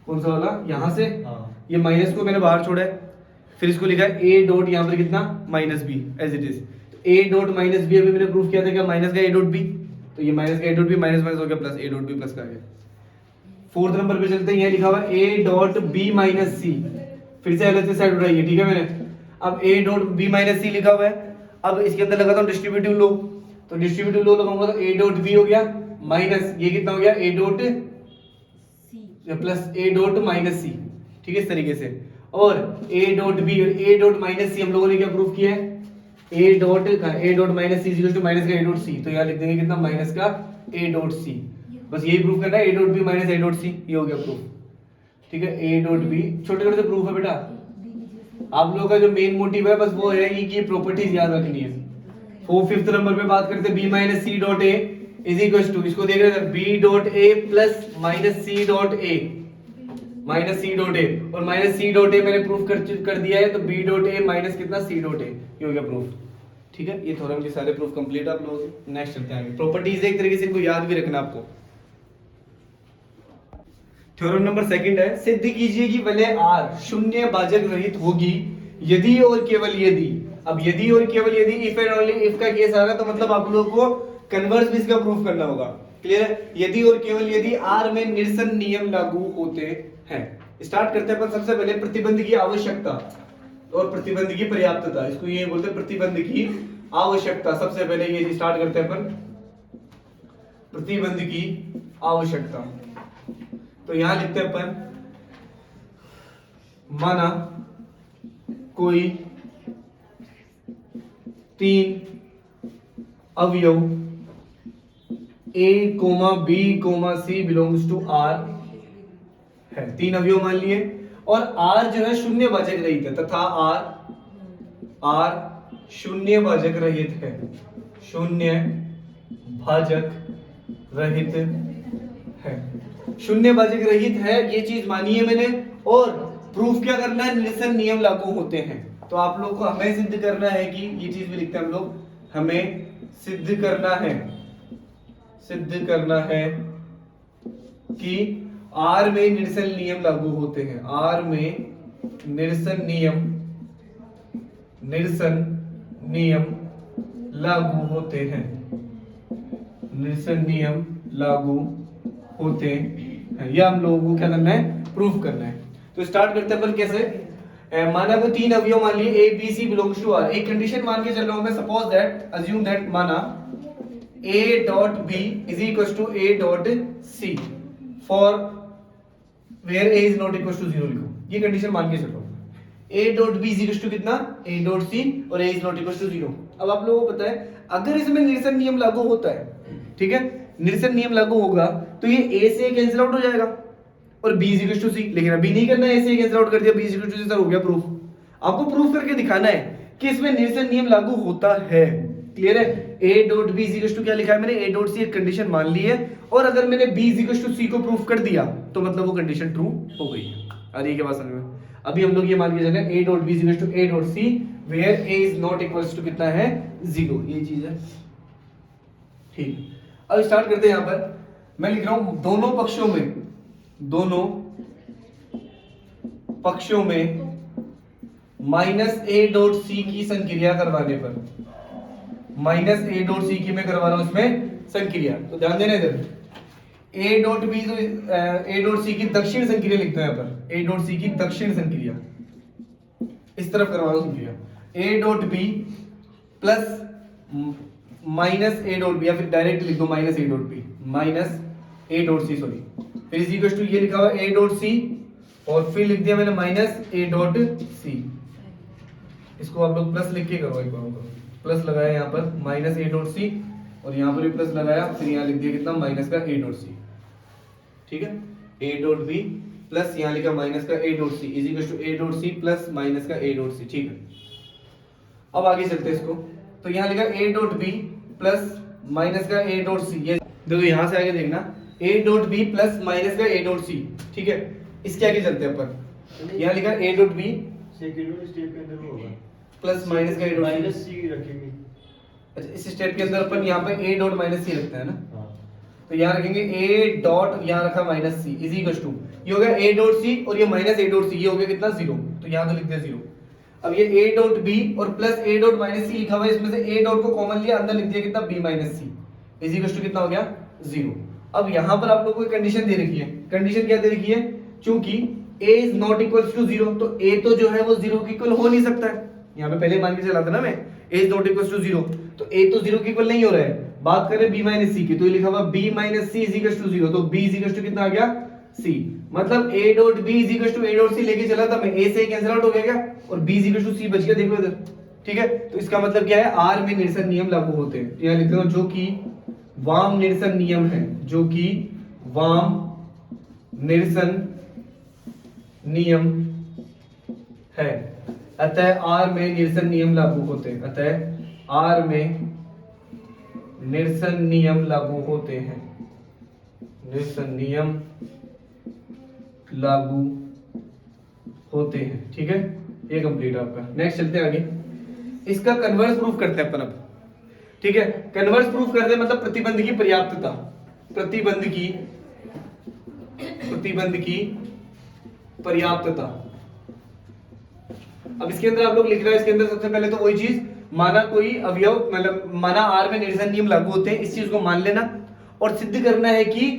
कौन सा वाला, यहाँ से ये माइनस को मैंने बाहर छोड़ा है, फिर इसको लिखा है a डॉट यहाँ पर कितना minus b as it is, a dot minus b अभी मैंने प्रूफ किया था क्या माइनस का a डॉट b, तो ये माइनस का a dot b minus minus हो गया plus a dot b plus का आ गया। फोर्थ नंबर पे चलते हैं, यहाँ लिखा हुआ a dot b minus c, फिर से अलग से साइड उठाइए, ठीक है मैंने, अब a dot b minus c लिखा हुआ है, अब इसके अंदर लगाता हूँ डिस्ट्रीब्यूटिव लो, तो डिस्ट्रीब्यूटिव लो लगाऊंगा तो a डॉट b हो गया माइनस ये कितना हो गया a dot plus a dot minus c, ठीक है इस तरीके से, और a डॉट b और a डॉट माइनस c हम लोगों ने क्या प्रूफ किया है a dot minus c equal to minus का a डॉट c, तो यहाँ लिख देंगे कितना माइनस का a डॉट c, बस यही प्रूफ करना है a dot b minus a dot c, ये हो गया प्रूफ, ठीक है, a डॉट b छोटे छोटे से प्रूफ है बेटा, आप लोगों का जो मेन मोटिव है बस वो है कि प्रॉपर्टीज याद रखनी है। फिफ्थ नंबर पे बात करते हैं b minus c dot a is equal to, इसको देख रहे हैं b dot a plus minus c dot a, minus c dot a और माइनस c डॉट a मैंने प्रूफ कर दिया है, तो b डॉट a माइनस कितना c डॉट a, ये हो गया प्रूफ, ठीक है, ये थ्योरम के सारे प्रूफ कंप्लीट आप लोगों के। नेक्स्ट चलते हैं आगे, प्रॉपर्टीज एक तरीके से इनको याद भी रखना आपको। थ्योरम नंबर सेकंड है, सिद्ध कीजिए कि वलय R शून्य भाजक रहित होगी यदि और केवल यदि, अब यदि और केवल यदि इफ एंड ओनली इफ का केस आ रहा है, तो मतलब आप लोगों को कन्वर्स भी इसका प्रूफ करना होगा, क्लियर है, यदि और केवल यदि R में निरसन नियम लागू होते हैं। स्टार्ट करते हैं अपन सबसे पहले प्रतिबंध की आवश्यकता और प्रतिबंध की पर्याप्तता, इसको ये बोलते हैं प्रतिबंध की आवश्यकता। सबसे पहले ये स्टार्ट करते हैं अपन प्रतिबंध की आवश्यकता, तो यहां लिखते हैं अपन माना कोई 3 अवयव A, B, C belongs to R है। 3 अवयव मान लिए और R जो है शून्य भाजक रहित है तथा R शून्य भाजक रहित है, शून्य भाजक रहित है, शून्य भाजक रहित है, ये चीज मानी है मैंने। और प्रूफ क्या करना है, निरसन नियम लागू होते हैं। तो आप लोग को हमें सिद्ध करना है कि ये चीज भी लिखते हैं हम लोग, हमें सिद्ध करना है कि R में निरसन नियम लागू होते हैं, R में निरसन नियम लागू होते हैं, निरसन नियम लागू होते हैं। यह हम लोगों को क्या करना है, प्रूफ करना है। तो स्टार्ट करते हैं अपन कैसे। माना को 3 अवयव मान लिए A, B, C belongs to R। एक कंडीशन मान के चल रहा हूं मैं, सपोज दैट, अज्यूम दैट, माना A dot B is equal to A dot C for where A is not equal to 0 लिखो। ये कंडीशन मान के चल रहा हूं। A dot B is equal to कितना, A डॉट C, और A is not equal to 0। अब आप लोगों को पता है अगर इसमें निरसन नियम लागू होता है, ठीक है, निरसन नियम लागू होगा तो ये A से कैंसिल आउट हो जाएगा और B is equal to C। लेकिन अभी नहीं करना है, A से कैंसिल आउट कर दिया, B is equal to C, sir हो गया प्रूफ। आपको प्रूफ करके दिखाना है कि इसमें निरसन नियम लागू होता है। क्लियर है। A dot B is equal to क्या लिखा है मैंने, A डॉट C एक कंडीशन मान ली है, और अगर मैंने B is equal to C को प्रूफ कर दिया तो मतलब वो कंडीशन ट्रू हो गई है। आ रही है क्या बात समझ में। अभी हम लोग ये मान के चले A dot B is equal to A dot C where A is not equal to कितना है, 0। ये चीज है, ठीक। अब स्टार्ट करते हैं। यहां पर मैं लिख रहा हूं दोनों पक्षों में माइनस A डॉट C की संक्रिया करवाने पर, माइनस A डॉट C की मैं करवा रहा हूं इसमें संक्रिया। तो ध्यान देना इधर, A डॉट B तो A डॉट C की दक्षिण संक्रिया लिखते हैं यहां पर, A डॉट C की दक्षिण संक्रिया, इस तरफ करवा रहा हूं संक्रिया। A dot B plus minus A dot B, या फिर डायरेक्ट लिख दो minus A dot B, minus A dot C, sorry, फिर इज इक्वल टू ये लिखा हुआ A डॉट C, और फिर लिख दिया मैंने माइनस A डॉट C। इसको आप लोग प्लस लिख के करो, एक बार प्लस लगाया यहाँ पर माइनस A डॉट C, और यहाँ पर भी प्लस लगाया, फिर यहाँ लिख दिया कितना, माइनस का A डॉट C, ठीक है। A डॉट B प्लस यहाँ लिखा माइनस का A dot C is equal to A dot C plus minus का A डॉट C, ठीक है। अब आगे चलते हैं इसको। तो यहाँ लिखा A dot B plus minus का A डॉट C, ये देखो यहाँ से आगे देखना, A dot B plus minus का A डॉट C, ठीक है। इसके आगे चलते हैं अपन, यहाँ लिखा A dot B second step के अंदर वो होगा प्लस माइनस का A डॉट माइनस C रखेंगे। अच्छा, इस स्टेप के अंदर अपन यहाँ पे A डॉट माइनस C रखते हैं ना, हाँ। तो यहाँ रखेंगे A डॉट, यहाँ रखा minus C is equal to, ये हो गया A डॉट C और ये माइनस A डॉट C, ये हो गया कितना, 0। तो यहाँ तो लिख दिया 0। अब ये A डॉट B और plus A dot minus C लिखा हुआ है, इसमें से A डॉट को कॉमन लिया, अंदर लिख दिया कितना, B minus C is equal to कितना हो गया, 0। अब यहाँ पर आप लोगों को कंडीशन दे रखी है। कंडीशन क्या दे रखी है, चूंकि A is not equal to 0, तो A तो जो है वो 0 के इक्वल हो नहीं सकता है। यहाँ पे पहले मान के चला था ना मैं, A is not equal to 0, तो A तो 0 के इक्वल नहीं हो रहा है। बात करें B माइनस C की, तो ये लिखा हुआ B minus C is equal to 0, तो B इज इक्वल टू कितना आ गया, C। मतलब A dot B is equal to A dot C लेके चला था मैं, A से कैंसिल आउट हो गया क्या, और B is equal to C बच गया, देखो इधर, ठीक है। तो इसका मतलब क्या है, R में निरसन नियम लागू होते हैं। यहाँ लिखते हैं जो कि वाम निरसन नियम है, जो कि वाम निरसन नियम है, अतः R में निरसन नियम लागू होते हैं, अतः R में निरसन नियम लागू होते हैं, निरसन नियम लागू होते हैं, ठीक है। ये कंप्लीट है आपका। नेक्स्ट चलते हैं आगे, इसका कन्वर्स प्रूफ करते हैं अपन अब, ठीक है। कन्वर्स प्रूफ करते हैं मतलब प्रतिबंध की पर्याप्तता, प्रतिबंध की पर्याप्तता। अब इसके अंदर आप लोग लिख रहे हैं, इसके अंदर सबसे पहले तो वही चीज, माना कोई अवयव, मतलब माना R में निरसन नियम लागू होते हैं, इस चीज को मान लेना और सिद्ध करना है कि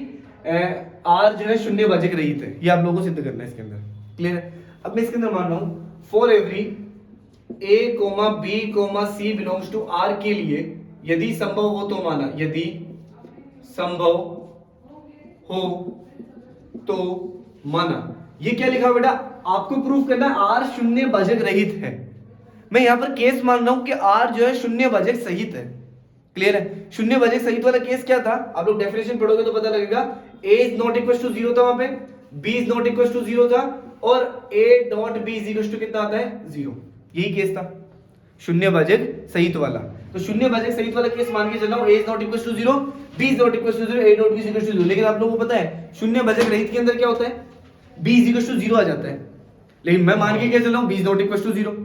R जो है शून्य भाजक रहित है। ये आप लोगों को सिद्ध करना है इसके अंदर, क्लियर है। अब मैं इसके अंदर मान रहा हूं for every A, B, C belongs to R के लिए यदि संभव हो तो माना, यदि संभव हो तो माना। ये क्या लिखा बेटा, आपको प्रूफ करना है R शून्य भाजक रहित है। मैं यहां पर केस मान रहा हूं कि R जो है शून्य भाजक सहित है, क्लियर है? शून्य भाजक सहित वाला केस क्या था? आप लोग डेफिनेशन पढ़ोगे तो पता लगेगा। a is not equal to 0 था वहां पे, b is not equal to 0 था, और a dot b is equal to कितना आता है? 0। यही केस था शून्य भाजक सहित वाला। तो शून्य भाजक सहित वाला केस मान के चल रहा हूं, a is not equal to 0, b is not equal to 0, a dot b is equal to 0। लेकिन आप लोगों को पता है शून्य भाजक रहित के अंदर क्या होता है? b इज इक्वल टू 0 आ जाता है। लेकिन मैं मान के क्या चल रहा हूं? b is not equal to 0।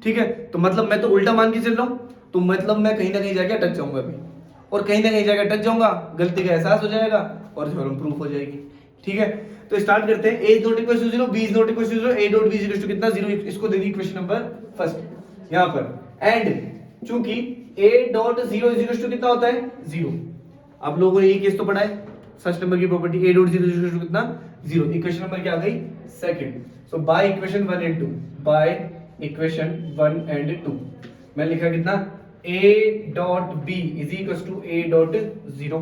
ठीक है, तो मतलब मैं तो उल्टा मान के चल रहा हूं, तो मतलब मैं कहीं ना कहीं जाके अटक जाऊंगा अभी, और कहीं ना कहीं जाके अटक जाऊंगा, गलती का एहसास हो जाएगा और थ्योरम प्रूफ हो जाएगी। ठीक है, तो स्टार्ट करते हैं। a is not equal to 0, b is not equal to 0, a dot b is equal to कितना? 0। इसको दे दी क्वेश्चन नंबर फर्स्ट यहां पर। एंड चूंकि a dot 0 is equal to कितना होता है? 0। आप लोगों ने ये केस तो पढ़ा है, फर्स्ट नंबर की property a dot 0 is equal to कितना? 0। इक्वेशन नंबर क्या आ गई? Second. So by equation 1 and 2, by equation 1 and 2 मैं लिखा कितना? a dot b is equal to a dot 0।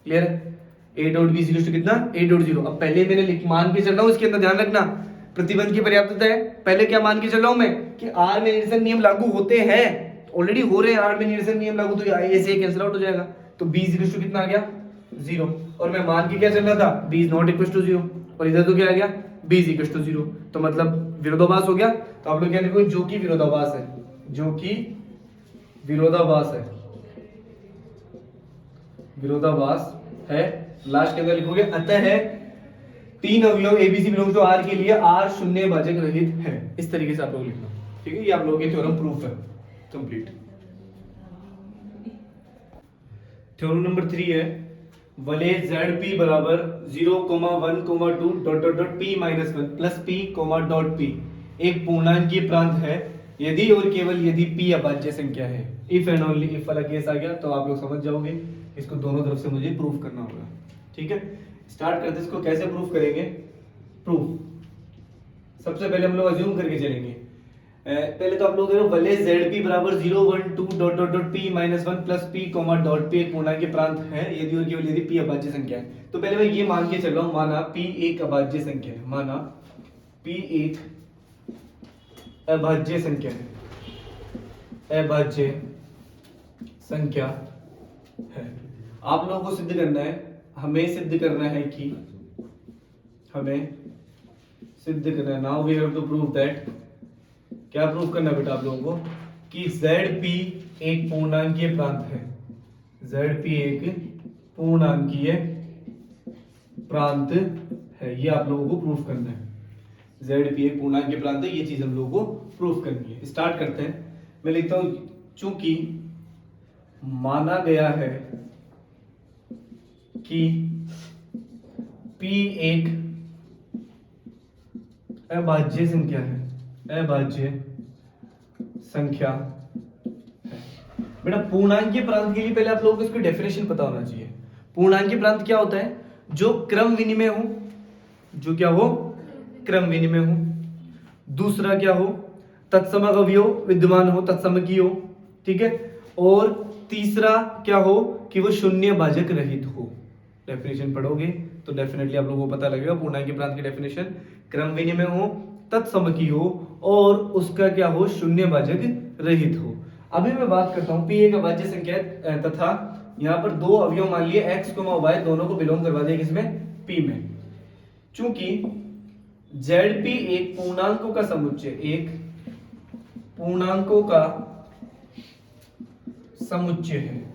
Clear है? a dot b is equal to कितना? a dot 0। अब पहले मैंने मान के चल रहा हूं, इसके अंदर ध्यान रखना प्रतिबंध की पर्याप्तता है। पहले क्या मान के चल रहा हूं मैं कि r में निरसन नियम लागू होते हैं, ऑलरेडी हो रहे हैं r में निरसन नियम लागू, तो ऐसे कैंसिल आउट हो जाएगा। तो b इज इक्वल टू कितना आ गया? 0। और मैं मान के क्या चल रहा था? b is not equal to 0, और इधर तो क्या आ गया? b is equal to 0। तो मतलब विरोधाभास हो गया। तो आप लोग क्या लिखोगे? जो कि विरोधाभास है, जो कि विरोधाभास है, विरोधाभास है। लास्ट के अंदर लिखोगे अतः है तीन अवयव एबीसी बिलोंग्स टू आर के लिए आर शून्य भाजक रहित है। इस तरीके से आप लोग लिखना। ठीक है, ये आप लोगों के थ्योरम प्रूफ है कंप्लीट। थ्योरम नंबर 3 है, भले ZP बराबर 0,1,2 dot dot dot P minus 1 plus P dot P एक पूर्णांकीय प्रांत है यदि और केवल यदि P अभाज्य संख्या है। इफ एंड ओनली इफ वाला केस आ गया तो आप लोग समझ जाओगे, इसको दोनों तरफ से मुझे प्रूफ करना होगा। ठीक है, स्टार्ट करते हैं। इसको कैसे प्रूफ करेंगे? प्रूफ सबसे पहले हम लोग अज्यूम करके चलेंगे। पहले तो आप लोग देखो, भले ZP बराबर 0, 1, 2 dot dot dot P minus 1 plus P dot P एक पूर्णांकीय प्रांत है यदि और केवल यदि P अभाज्य संख्या है। तो पहले मैं ये मान के चल रहा हूं, माना P एक अभाज्य संख्या है, माना P एक अभाज्य संख्या है, अभाज्य संख्या है। आप लोगों को सिद्ध करना है, हमें सिद्ध करना है कि, हमें सिद्ध करना है, now we have to prove that, क्या प्रूव करना है बेटा आप लोगों को? कि ZP एक पूर्णांकीय प्रांत है, ZP एक पूर्णांकीय प्रांत है, ये आप लोगों को प्रूफ करना है। ZP एक पूर्णांकीय प्रांत है, ये चीज हम लोगों को प्रूफ करनी है। स्टार्ट करते हैं। मैं लिखता हूं, चूंकि माना गया है कि P एक अभाज्य संख्या है, अभाज्य संख्या है। बेटा पूर्णांकीय प्रांत के लिए पहले आप लोगों को इसकी डेफिनेशन पता होना चाहिए। पूर्णांकीय प्रांत क्या होता है? जो क्रम विनिमय हो, जो क्या हो? क्रम विनिमय हो। दूसरा क्या हो? तत्समक अवयव विद्यमान हो, तत्समकी हो। ठीक है, और तीसरा क्या हो? कि वो शून्य भाजक रहित हो। डेफिनेशन पढ़ोगे तो डेफिनेटली आप लोगों को पता लगेगा पूर्णांकीय प्रांत की डेफिनेशन, क्रम विनिमय हो, तत्समकी हो, और उसका क्या हो? शून्य भाजक रहित हो। अभी मैं बात करता हूं P एक अभाज्य संख्या है तथा यहां पर दो अवयव मान लिए x, y दोनों को बिलोंग करवा दिया किसमें? P में। चूंकि ZP एक पूर्णांकों का समुच्चय, एक पूर्णांकों का समुच्चय है।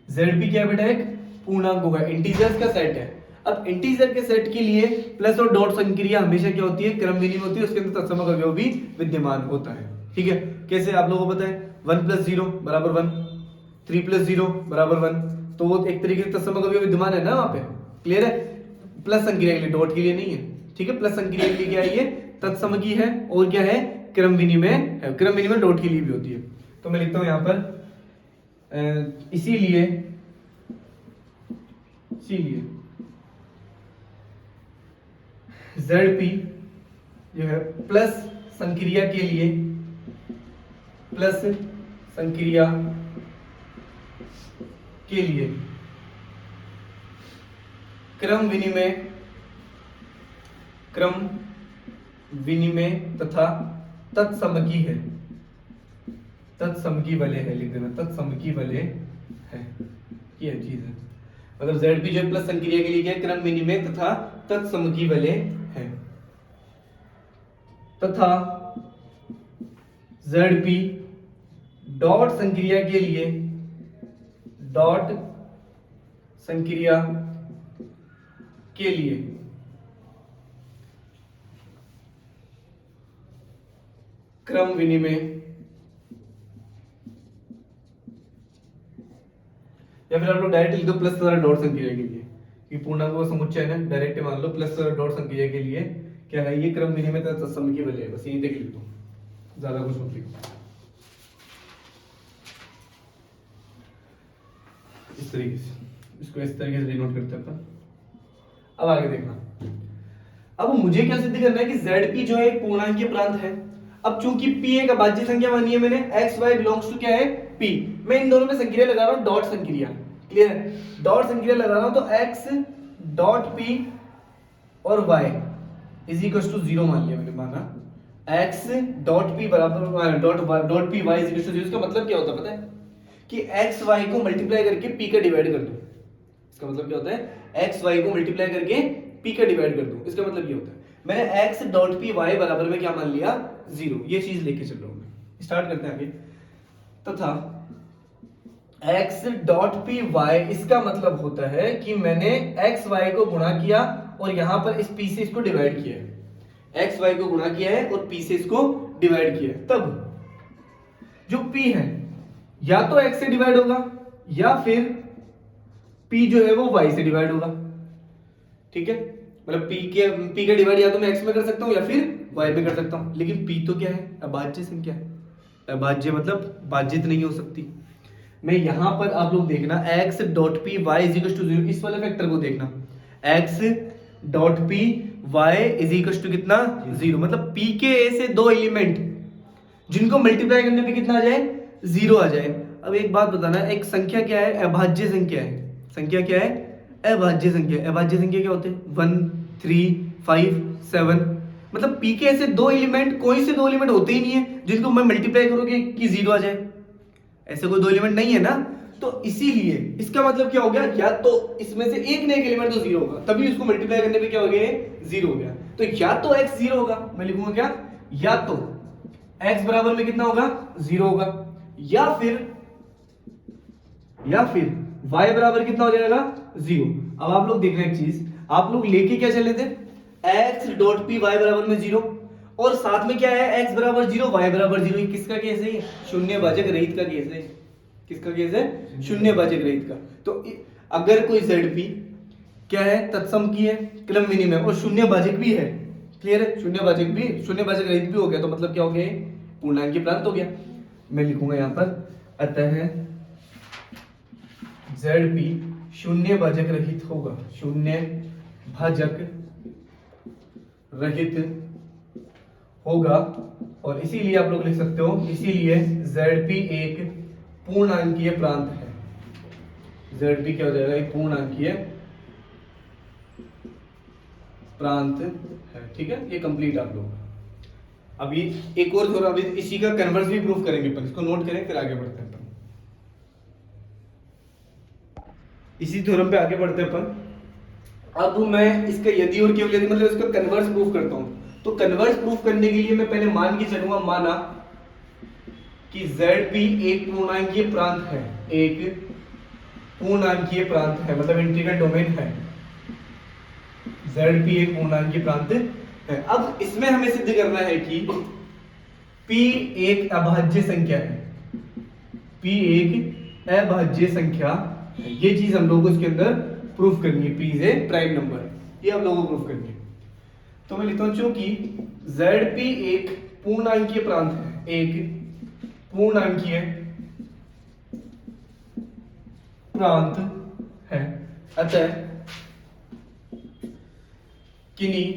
ZP क्या बेटा? एक पूर्णांकों का, इंटीजर्स का सेट है। अब इंटीजर के सेट के लिए प्लस और डॉट संक्रिया हमेशा क्या होती है? क्रम विनिमय होती है, उसके अंदर तत्समक अवयव भी विद्यमान होता है। ठीक है, कैसे आप लोगों को पता है? 1 + 0 बराबर 1, 3 + 0 बराबर 1, तो वो एक तरीके से तत्समक अवयव विद्यमान है ना वहां पे। क्लियर है? प्लस संक्रिया के लिए, डॉट के लिए नहीं है। ठीक है, प्लस संक्रिया के लिए क्या है? ये तत्समकी है, और क्या है? क्रम विनिमय है। क्रम विनिमय डॉट के लिए भी होती है। तो मैं लिखता हूं यहां पर इसीलिए ZP जो है प्लस संक्रिया के लिए, प्लस संक्रिया के लिए क्रम विनिमय तथा तत्समकी है। तत्समकी वलय है, लिख देना तत्समकी वलय है, ये चीज है। मतलब ZP जो प्लस संक्रिया के लिए क्या है, क्रम विनिमय तथा तत्समकी वलय है, तथा ZP डॉट संक्रिया के लिए, डॉट संक्रिया के लिए क्रम विनिमय या फिर आप लोग डायरेक्ट लिख दो प्लस द्वारा डॉट संक्रिया के लिए, ये पूर्णांक का समुच्चय है ना, डायरेक्ट मान लो प्लस द्वारा डॉट संक्रिया के लिए क्या है, ये क्रम विनिमय तथा तत्समकी वलय है, बस यही देख लिख दो, ज्यादा कुछ मत लिखो। इस तरीके से इसको इस तरीके से डिनोट करते हैं अपन। अब आगे देखना, अब मुझे क्या सिद्ध करना है कि ZP जो है एक पूर्णांकीय प्रांत है। अब चूंकि P एक अभाज्य संख्या मानी है मैंने, x y बिलोंग्स टू क्या है P, मैं इन दोनों में संक्रिया लगा रहा हूं, डॉट संक्रिया, क्लियर है, डॉट संक्रिया लगा रहा हूं, तो x डॉट P और y इज इक्वल टू 0 मान लिया मैंने, माना x डॉट P बराबर dot P y is equal to 0। इसका मतलब क्या होता है पता है, कि x y को मल्टीप्लाई करके P का डिवाइड कर दो। इसका मतलब क्या होता है, x y को मल्टीप्लाई करके P का डिवाइड कर दो, इसका मतलब ये होता है मैंने x डॉट P y बराबर में क्या मान लिया 0, ये चीज लेके चल रहा हूं मैं। स्टार्ट करते हैं आगे, तथा x डॉट P y, इसका मतलब होता है कि मैंने x y को गुणा किया और यहां पर इस P से इसको डिवाइड किया है, x y को गुणा किया है और P से इसको डिवाइड किया है, तब जो P है या तो x से डिवाइड होगा या फिर P जो है वो y से डिवाइड होगा, ठीक है, मतलब P का डिवाइड या तो मैं x में कर सकता हूं या फिर y में कर सकता हूं, लेकिन P तो क्या है, अभाज्य संख्या है, अभाज्य मतलब बाध्यित नहीं हो सकती। मैं यहां पर आप लोग देखना x dot P y is equal to 0, इस वाले फैक्टर को देखना, x dot P y is equal to कितना 0, मतलब P के ऐसे दो एलिमेंट जिनको मल्टीप्लाई करने पे कितना आ जाए 0 आ जाए। अब एक बात बताना, एक संख्या क्या है, अभाज्य संख्या है, संख्या क्या है, अभाज्य संख्या। अभाज्य संख्या क्या होते हैं, 1 3 5 7, मतलब P के ऐसे दो एलिमेंट, कोई से दो एलिमेंट होते ही नहीं है जिनको मैं मल्टीप्लाई करोगे कि 0 आ जाए, ऐसे कोई दो एलिमेंट नहीं है ना, तो इसीलिए इसका मतलब क्या हो गया, या तो इसमें से एक ना एक एलिमेंट तो 0 होगा, तभी उसको मल्टीप्लाई करने पे क्या हो गया 0 हो गया, तो या तो x 0 होगा, मैं लिखूंगा क्या, या तो x बराबर में कितना होगा 0 होगा, या फिर y बराबर कितना हो जाएगा 0। अब आप लोग देखना एक चीज, आप लोग लेके क्या चले थे, x डॉट p y बराबर में 0 और साथ में क्या है x बराबर 0 y बराबर 0, किसका केस है, शून्य भाजक रहित का केस है, किसका केस है, शून्य भाजक रहित का। तो अगर कोई ZP क्या है, तत्सम की है, क्रम विनिमय और शून्य भाजक भी है, क्लियर है, शून्य भाजक रहित भी हो गया, तो मतलब क्या हो गया, पूर्णांकीय प्रांत हो गया। मैं लिखूंगा यहां पर, अतः ZP शून्य भाजक रहित होगा, शून्य भाजक रहित होगा, और इसीलिए आप लोग लिख सकते हो, इसीलिए ZP एक पूर्णांकीय प्रांत है। ZP क्या हो जाएगा, एक पूर्णांकीय प्रांत है, ठीक है, ये कंप्लीट आप लोग। अभी एक और थोड़ा, अभी इसी का कन्वर्स भी प्रूफ करेंगे अपन, इसको नोट करें फिर आगे बढ़ते हैं अपन, इसी थ्योरम पे आगे बढ़ते हैं अपन। अब मैं इसका यदि और केवल यदि मतलब इसका कन्वर्स प्रूफ करता हूं, तो कन्वर्स प्रूफ करने के लिए मैं पहले मान के चलूंगा, माना कि ZP एक पूर्णांकीय प्रांत है, एक पूर्णांकीय प्रांत है, मतलब इंटीग्रल डोमेन है, ZP एक पूर्णांकीय प्रांत है। अब इसमें हमें सिद्ध करना है कि P एक अभाज्य संख्या है, P एक अभाज्य संख्या है, ये चीज हम लोगों को इसके अंदर प्रूफ करनी है, P is a prime number, ये हम लोगों को प्रूफ करनी है। तो मैं लिखता हूं, चूंकि ZP एक पूर्णांकीय प्रांत है, एक पूर्णांकीय प्रांत है, अतः किन्हीं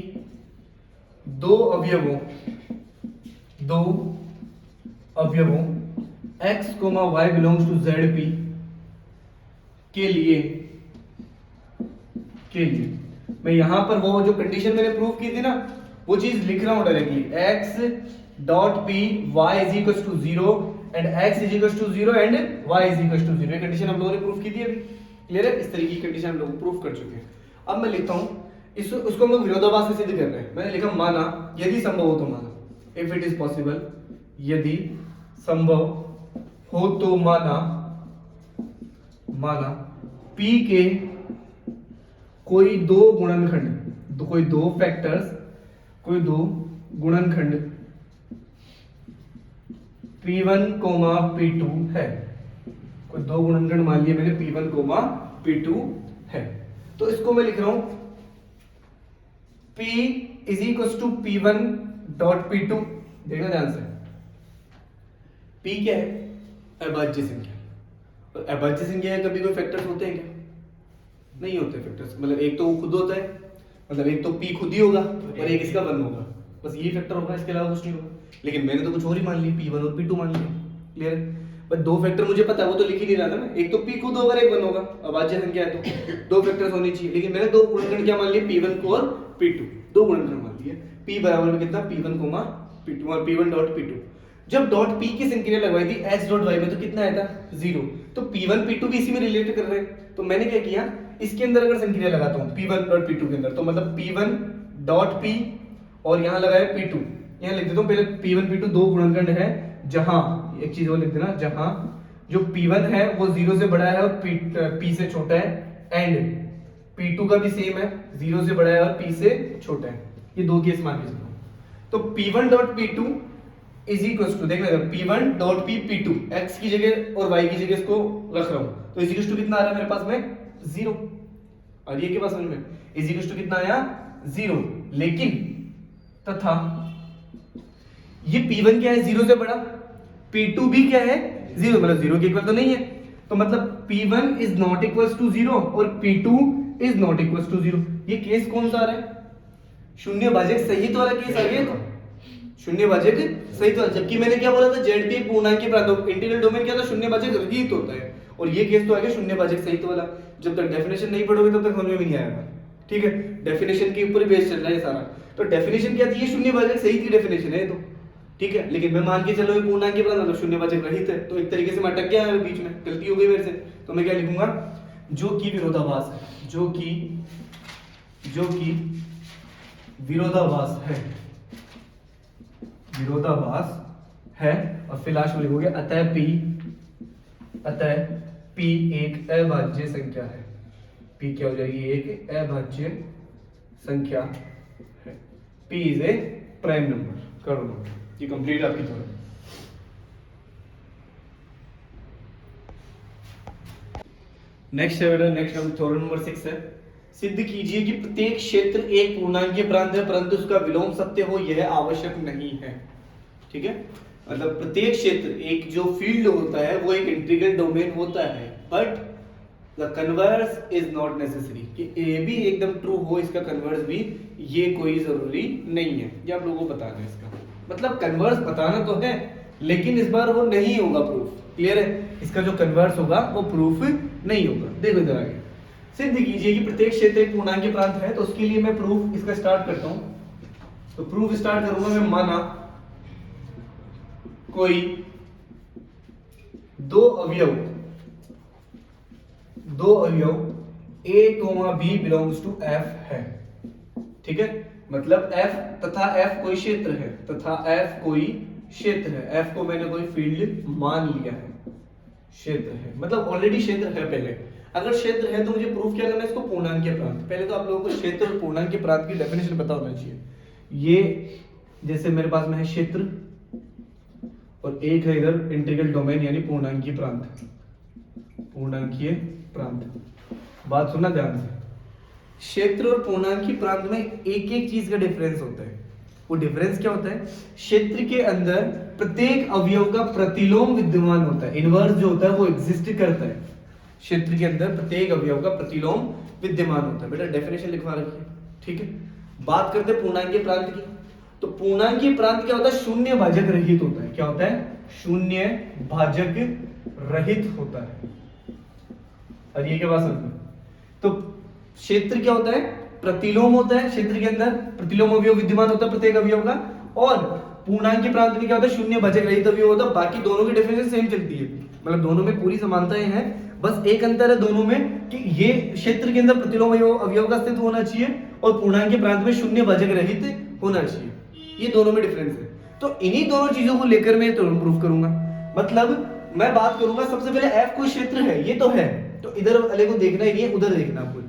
दो अवयवों x, y belongs to ZP के लिए मैं यहां पर वो जो कंडीशन मैंने प्रूफ की थी ना, वो चीज लिख रहा हूं directly, x dot p y is equal to 0 and x is equal to 0 and y is equal to 0। ये कंडीशन हम लोगों ने प्रूफ की थी अभी, क्लियर है? इस तरीके की कंडीशन हम लोग प्रूफ कर चुके हैं। अब मैं लिखता हूं उसको हम लोग विरोधाभास से सिद्ध कर रहे हैं। मैंने लिखा माना, यदि संभव हो तो माना, इफ इट इज पॉसिबल, यदि संभव हो तो माना p के कोई दो गुणनखंड, कोई दो फैक्टर्स, कोई दो गुणनखंड P1, P2 है। कोई दो गुणनखंड मान लिया मैंने P1, P2 है, तो इसको मैं लिख रहा हूं P is equal to P1 dot P2। देखना ध्यान से, P क्या है? अभाज्य संख्या। और अभाज्य संख्या है, कभी कोई फैक्टर्स होते हैं क्या? नहीं होते फैक्टर्स, मतलब एक तो वो खुद होता है, मतलब एक तो P खुद ही होगा और एक इसका 1 होगा, बस यही फैक्टर होगा, इसके अलावा कुछ नहीं होगा। लेकिन मैंने तो कुछ और ही मान लिया, P1 और P2 मान लिया, क्लियर है? बट दो फैक्टर मुझे पता है, वो तो लिख ही नहीं रहा था ना, एक तो P खुद होगा, एक 1 होगा, अभाज्य संख्या है तो दो फैक्टर्स होने चाहिए। लेकिन मैंने दो गुणनखंड क्या मान लिए? P1 को और P2, दो गुणनखंड मान लिए। P बराबर में कितना? P1, P2 और P1 डॉट P2। जब डॉट P की संक्रिया लगवाई थी x डॉट y में, तो कितना आया था? 0। तो P1 P2 भी इसी में रिलेट कर रहे हैं, तो मैंने क्या किया, इसके अंदर अगर संक्रिया लगाता हूं P1 डॉट P2 के अंदर, तो मतलब P1 डॉट P और यहां लगाया P2, यहां लिख देता हूं पहले P1 P2 दो गुणनखंड है, जहां एक चीज और लिख देना, जहां जो P1 है वो 0 से बड़ा है और P से छोटा है, एंड P2 का भी सेम है, 0 से बड़ा है और P से छोटा है। ये दो केस मान के चलो। तो P1 dot P2 is equal to, देखना P1 dot P P2, x की जगह और y की जगह इसको रख रहा हूं, तो इज इक्वल टू कितना आ रहा है मेरे पास में? 0। और ये के पास में इज इक्वल टू कितना आया? 0। लेकिन तथा ये P1 क्या है? 0 से बड़ा, P2 भी क्या है? 0, मतलब 0 के इक्वल तो नहीं है, तो मतलब P1 is not equal to 0 और P2 is not equal to 0। ये केस कौन सा आ रहा है? शून्य भाजक सहित वाला केस आ गया, शून्य भाजक सहित वाला। जबकि मैंने क्या बोला था? ZP पूर्णांक प्रांत, इंटीग्रल डोमेन क्या था? शून्य भाजक रहित होता है, और ये केस तो आ गया शून्य भाजक सहित वाला। जब तक डेफिनेशन नहीं पढ़ोगे तब तक समझ में भी नहीं आएगा, ठीक है? डेफिनेशन के ऊपर बेस चल रहा है सारा, तो डेफिनेशन क्या थी? ये शून्य भाजक सहित की डेफिनेशन है, तो ठीक है। लेकिन मैं मान के चलो ये पूर्णांक प्रांत मतलब शून्य भाजक रहित है, तो एक तरीके से मैं अटक गया बीच में, गलती हो गई मेरे से। तो मैं क्या लिखूंगा? जो कि विरोधाभास है, जो कि विरोधाभास है, विरोधाभास है। और फिर लास्ट में लिखोगे अतः P एक अभाज्य संख्या है। P क्या हो जाएगी? एक अभाज्य संख्या है। P is a prime number. करो नोट, ये कंप्लीट आपकी थोड़ा। नेक्स्ट है बेटा, नेक्स्ट थ्योरम नंबर 6 है। सिद्ध कीजिए कि प्रत्येक क्षेत्र एक पूर्णांकीय प्रांत है, परंतु उसका विलोम सत्य हो यह आवश्यक नहीं है, ठीक है? मतलब प्रत्येक क्षेत्र, एक जो फील्ड होता है वो एक इंटीग्रल डोमेन होता है, but the converse is not necessary कि ए भी एकदम ट्रू हो, इसका कन्वर्स भी, ये कोई जरूरी नहीं है। ये आप लोगों को बताना है इसका मतलब, कन्वर्स बताना तो है लेकिन इस बार वो नहीं होगा प्रूफ, क्लियर है? इसका जो कन्वर्स होगा वो प्रूफ नहीं होगा। देखो इधर आगे, सिद्ध कीजिए कि प्रत्येक क्षेत्र एक पूर्णांकीय प्रांत है। तो उसके लिए मैं प्रूफ इसका स्टार्ट करता हूं। तो प्रूफ स्टार्ट करूंगा मैं, माना कोई दो अवयव A, B belongs to F है, ठीक है? मतलब F तथा F कोई क्षेत्र है, F को मैंने कोई फील्ड मान लिया है, क्षेत्र है, मतलब ऑलरेडी क्षेत्र है। पहले अगर क्षेत्र है तो मुझे प्रूफ क्या करना है? इसको पूर्णांकीय प्रांत। पहले तो आप लोगों को क्षेत्र और पूर्णांकीय प्रांत की डेफिनेशन पता होना चाहिए। ये जैसे मेरे पास में है क्षेत्र और एक है इधर इंटीग्रल डोमेन यानी पूर्णांकीय प्रांत। बात सुनना ध्यान से, क्षेत्र और पूर्णांकीय प्रांत में एक एक चीज का डिफरेंस होता है। वो डिफरेंस क्या होता है? क्षेत्र के अंदर प्रत्येक अवयव का प्रतिलोम विद्यमान होता है, इनवर्स जो होता है वो एग्जिस्ट करता है। क्षेत्र के अंदर प्रत्येक अवयव का प्रतिलोम विद्यमान होता है। बेटा डेफिनेशन लिखवा रखी है, ठीक है? बात करते हैं पूर्णांकीय प्रांत की। तो पूर्णांकीय प्रांत क्या होता है? शून्य भाजक रहित होता है। क्या होता है? शून्य भाजक रहित होता है। और ये क्या बात समझ में? तो क्षेत्र क्या होता है? प्रतिलोम होता है। क्षेत्र के अंदर प्रतिलोम अवयव विद्यमान होता है प्रत्येक अवयव का, और पूर्णांक के प्रांत में क्या होता है, शून्य भाजक रहित अवयव होता है। बाकी दोनों की डेफिनेशन सेम चलती है, मतलब दोनों में पूरी समानताएं हैं, बस एक अंतर है दोनों में कि ये क्षेत्र के अंदर प्रतिलोम अवयव का अस्तित्व होना चाहिए और पूर्णांक के प्रांत में शून्य भाजक रहित होना चाहिए। ये दोनों में डिफरेंस है। तो इन्हीं दोनों चीजों को लेकर मैं तुरंत प्रूफ करूंगा। मतलब मैं बात करूंगा सबसे पहले F कोई क्षेत्र है, ये तो है, तो इधर वाले को देखना ही नहीं है, उधर देखना आपको।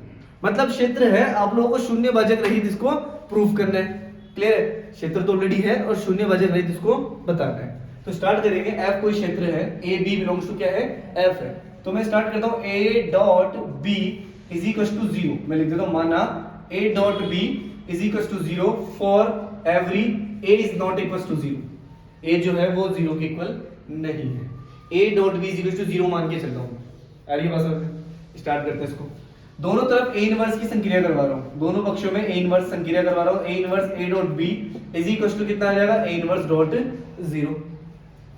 मतलब क्षेत्र है, आप लोगों को शून्य भाजक रहित इसको प्रूफ करना है। क्लियर है, क्षेत्र तो ऑलरेडी है और शून्य भाजक रहित इसको बताना है। तो स्टार्ट करेंगे। F कोई क्षेत्र है, ए बी बिलोंग्स टू क्या है, F है। तो मैं स्टार्ट करता हूं A dot B is equal to 0। मैं लिख देता हूं माना A dot B is equal to 0 for every A is not equal to 0। A जो है वो 0 के इक्वल नहीं है। A dot B is equal to 0 मान के चल रहा हूं। आ रही है बात? स्टार्ट करते हैं इसको। दोनों तरफ A इनवर्स की संक्रिया करवा रहा हूं, दोनों पक्षों में A इनवर्स संक्रिया करवा रहा हूं। A inverse A dot B is equal to कितना आ जाएगा, A इनवर्स डॉट 0।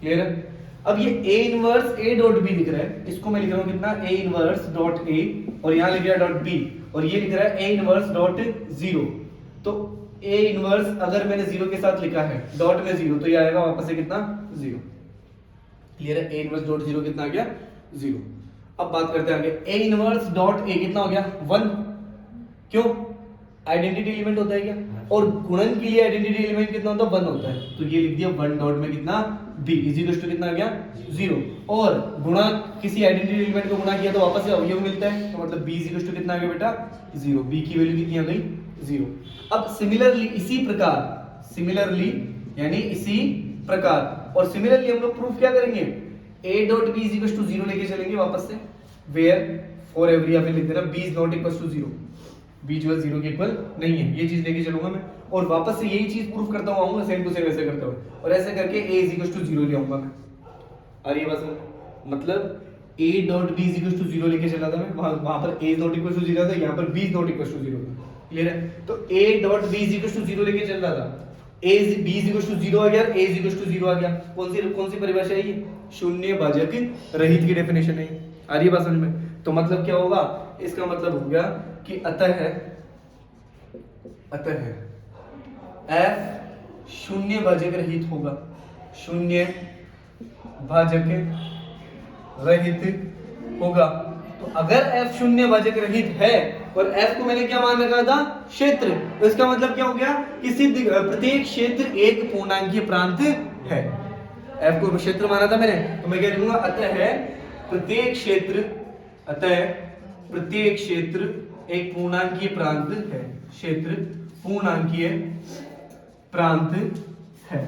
क्लियर है? अब ये A inverse A dot B लिख रहा है, इसको मैं लिख रहा हूं कितना, A इनवर्स डॉट A, और यहां लिख रहा है डॉट B, और ये लिख रहा है A इनवर्स डॉट 0। तो A इनवर्स अगर मैंने 0 के साथ लिखा है, डॉट में 0, तो ये आएगा वापस से कितना, 0। क्लियर है? A इनवर्स डॉट 0 कितना आ गया, 0। अब बात करते हैं आगे। A इनवर्स डॉट A कितना हो गया, 1। क्यों? आइडेंटिटी एलिमेंट होता है क्या? और गुणन के लिए आइडेंटिटी एलिमेंट कितना होता है, 1 होता है। तो ये लिख दिया 1 डॉट में कितना, B इज इक्वल टू कितना आ गया, 0। और गुणा किसी आइडेंटिटी एलिमेंट को गुणा किया तो वापस से अवयव मिलता है, तो मतलब B इज इक्वल टू कितना आ गया बेटा, 0। B की वैल्यू कितनी आ गई, 0। अब सिमिलरली इसी प्रकार, सिमिलरली यानी इसी प्रकार, और सिमिलरली हम लोग प्रूफ क्या करेंगे, A dot B is equal to 0 लेके चलेंगे वापस से, वेयर फॉर एवरी, या फिर लिख देना B is not equal to 0। B जो है 0 के इक्वल नहीं है, ये चीज लेके चलूंगा मैं, और वापस से यही चीज प्रूफ करता हुआ आऊंगा, सेम टू सेम ऐसे करते हुए, और ऐसे करके A इज इक्वल टू 0 ले आऊंगा मैं। आ रही है बात समझ? मतलब A dot B is equal to 0 लेके चला था मैं, वहां पर A नॉट इक्वल टू 0 था, यहाँ पर B नॉट इक्वल टू 0 था। क्लियर है? तो A dot B is equal to 0 लेके चल रहा था, B इज इक्वल टू 0 आ गया, A इज इक्वल टू 0 आ गया। कौन सी परिभाषा है ये, शून्य भाजक रहित की डेफिनेशन है। आ रही है बात समझ में? तो मतलब क्या होगा, इसका मतलब हो गया कि अतः F शून्य भाजक रहित होगा, शून्य भाजक रहित होगा। तो अगर F शून्य भाजक रहित है और F को मैंने क्या मान रखा था, क्षेत्र, तो इसका मतलब क्या हो गया कि सिद्ध प्रत्येक क्षेत्र एक पूर्णांकीय प्रांत है। F को क्षेत्र माना था मैंने, तो मैं क्या लिखूंगा, अतः प्रत्येक क्षेत्र एक पूर्णांकीय प्रांत है, क्षेत्र पूर्णांकीय प्रांत है।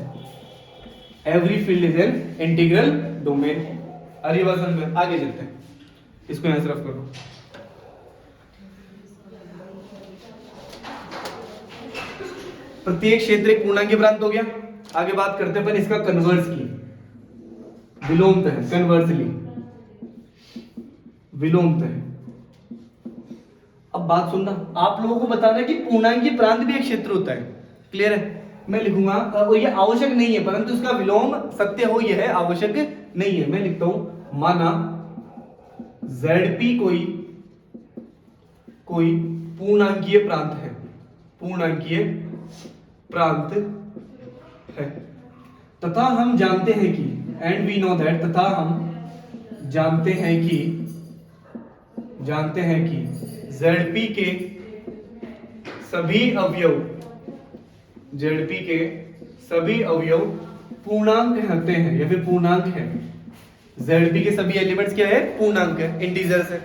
Every field is an integral domain. अरे बात समझ में? आगे चलते हैं, इसको यहां से रफ करो। प्रत्येक क्षेत्र एक पूर्णांकीय प्रांत हो गया। आगे बात करते हैं अपन इसका कन्वर्स की, विलोमतः, कन्वर्सली विलोमतः। अब बात सुनना, आप लोगों को बताना है कि पूर्णांकीय प्रांत भी एक क्षेत्र होता है। क्लियर है? मैं लिखूंगा, और ये आवश्यक नहीं है, परंतु इसका विलोम सत्य हो यह है आवश्यक नहीं है। मैं लिखता हूं माना ZP कोई पूर्णांकीय प्रांत है, पूर्णांकीय प्रांत है, तथा हम जानते हैं कि, एंड वी नो दैट, तथा हम जानते हैं कि ZP के सभी अवयव पूर्णांक होते हैं या फिर पूर्णांक है। ZP के सभी एलिमेंट्स क्या है, पूर्णांक है, इंटीजर्स है।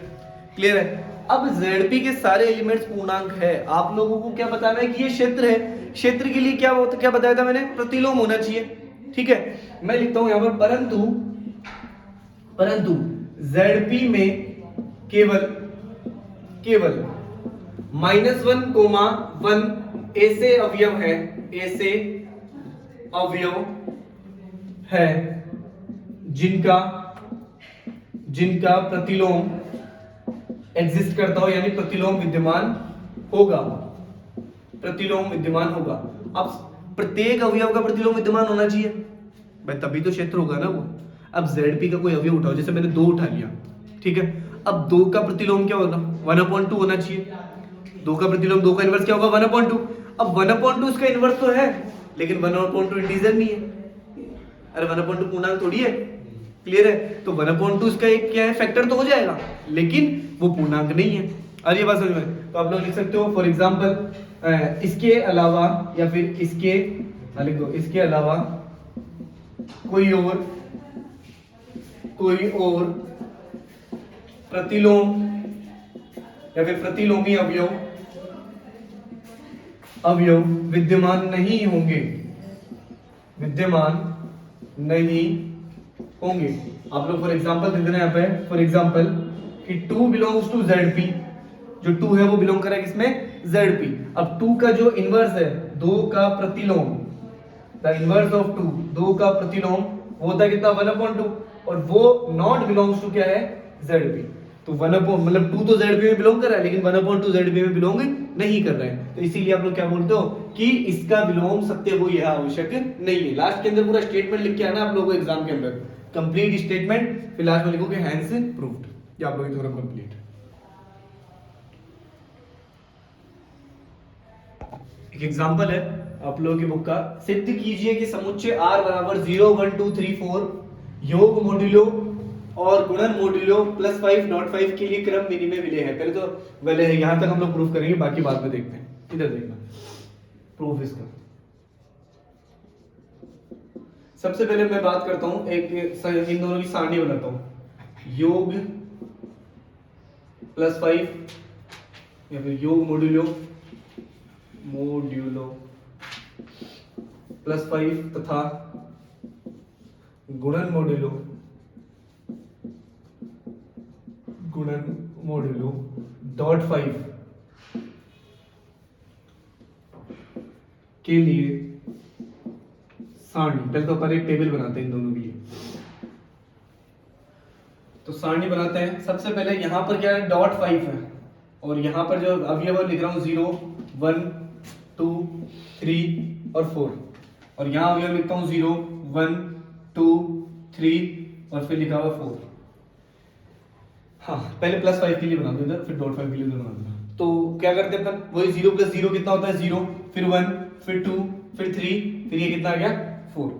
क्लियर है? अब ZP के सारे एलिमेंट्स पूर्णांक है, आप लोगों को क्या बताना है कि ये क्षेत्र है, क्षेत्र के लिए क्या बताया था मैंने, प्रतिलोम होना चाहिए। ठीक है? मैं लिखता हूं यहां पर परंतु ZP में केवल -1, 1 ऐसे अवयव है जिनका प्रतिलोम एग्जिस्ट करता हो, यानी प्रतिलोम विद्यमान होगा। अब प्रत्येक अवयव का प्रतिलोम विद्यमान होना चाहिए भाई, तभी तो क्षेत्र होगा ना वो। अब ZP का कोई अवयव उठाओ, जैसे मैंने 2 उठा लिया, ठीक है, अब 2 का प्रतिलोम क्या होगा, 1/2 होना चाहिए। 2 का प्रतिलोम, 2 का इनवर्स क्या होगा, 1/2। अब 1/2 इसका इनवर्स तो है, लेकिन 1/2 इंटीजर नहीं है। अरे 1/2 पूर्णांक थोड़ी है, क्लियर है? तो 1/2 इसका एक क्या है, फैक्टर तो हो जाएगा, लेकिन वो पूर्णांक नहीं है। और ये बात समझ में, तो आप लोग लिख सकते हो फॉर एग्जांपल इसके अलावा, या फिर इसके लिख दो, इसके अलावा कोई और प्रतिलोम या फिर प्रतिलोमी अवयव विद्यमान नहीं होंगे, आप लोग फॉर एग्जांपल दे देना यहाँ पे, फॉर एग्जांपल कि 2 बिलोंग्स टू ZP, जो 2 है वो बिलोंग करेगा किसमें, ZP। अब 2 का जो इनवर्स है, 2 का प्रतिलोम, द इनवर्स ऑफ 2 का प्रतिलोम वो होता है कितना, 1/2, और वो नॉट बिलोंग्स टू क्या है, ZP। तो 1 मतलब 2 तो ZP में बिलोंग कर रहा है, लेकिन 1/2 ZP में बिलोंग नहीं कर रहा है। तो इसीलिए आप लोग क्या बोलते हो कि इसका विलोम सत्य हो यह आवश्यक नहीं है। लास्ट के अंदर पूरा स्टेटमेंट लिख के आना आप लोगों को एग्जाम के अंदर, कंप्लीट स्टेटमेंट, फिर लास्ट में लिखोगे हैंस प्रूव्ड। ये आप लोगों की थोड़ा कंप्लीट। एक एग्जांपल है आप लोगों की बुक का, सिद्ध कीजिए कि समुच्चय R बराबर 0 1 2 3 4 योग मॉड्यूलो और गुणन मॉड्यूलो +5.5 के लिए क्रम मिनी में विलय है। पहले तो विलय है, यहां तक हम लोग प्रूफ करेंगे, बाकी बाद में देखते हैं। इधर देखना प्रूफ इसका। सबसे पहले मैं बात करता हूं, एक इन दोनों की सारणी बनाता हूं, योग +5 या फिर योग मॉड्यूलो +5 तथा गुणन मॉड्यूलो .5 के लिए सारणी। पहले तो अपन एक टेबल बनाते हैं इन दोनों के लिए, तो सारणी बनाते हैं। सबसे पहले यहां पर क्या है, .5 है, और यहां पर जो अवयव लिख रहा हूं 0 1 2 3 और 4, और यहां अवयव लिखता हूं 0 1 2 3 और फिर लिखा हुआ 4। हाँ, पहले +5 के लिए बना दो इधर, फिर .5 के लिए इधर बना दो। तो क्या करते हैं अपन, वही 0 + 0 कितना होता है, 0, फिर 1, फिर 2, फिर 3, फिर ये कितना आ गया 4,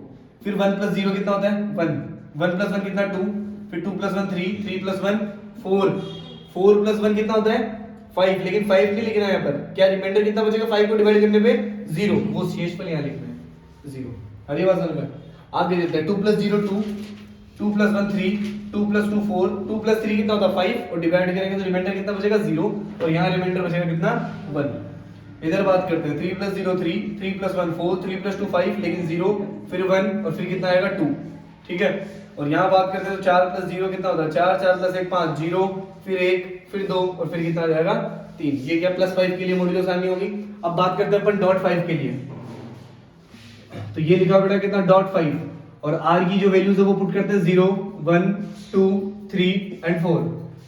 फिर 1 + 0 कितना होता है 1, 1 + 1 कितना 2, फिर 2 + 1 3, 3 + 1 4, 4 + 1 कितना होता है 5, लेकिन 5 नहीं लिखना है यहाँ पर, क्या रिमाइंडर कितना बचेगा, 5 को डिवाइड करने पे 0, वो शेष पर यहाँ लिखना है 0। अरे बात समझ में, आगे देते हैं 2 + 0 2, 2 + 1 3, 2 + 2 4, 2 + 3 कितना होता है 5, और डिवाइड करेंगे तो रिमाइंडर कितना बचेगा 0, और यहाँ रिमाइंडर बचेगा कितना 1। इधर बात करते हैं 3 + 0 3, 3 + 1 4, 3 + 2 5, लेकिन 0, फिर 1 और फिर कितना आएगा 2, ठीक है। और यहाँ बात करते हैं तो 4 + 0 कितना होता है 4, 4 + 1 5, 0, फिर 1, फिर 2 और फिर कितना आ जाएगा 3। ये क्या +5 के लिए मॉड्यूलो सारणी होगी। अब बात करते हैं अपन .5 के लिए, तो ये लिखा बेटा कितना .5, और r की जो वैल्यूज है वो पुट करते हैं 0 1 2 3 एंड 4,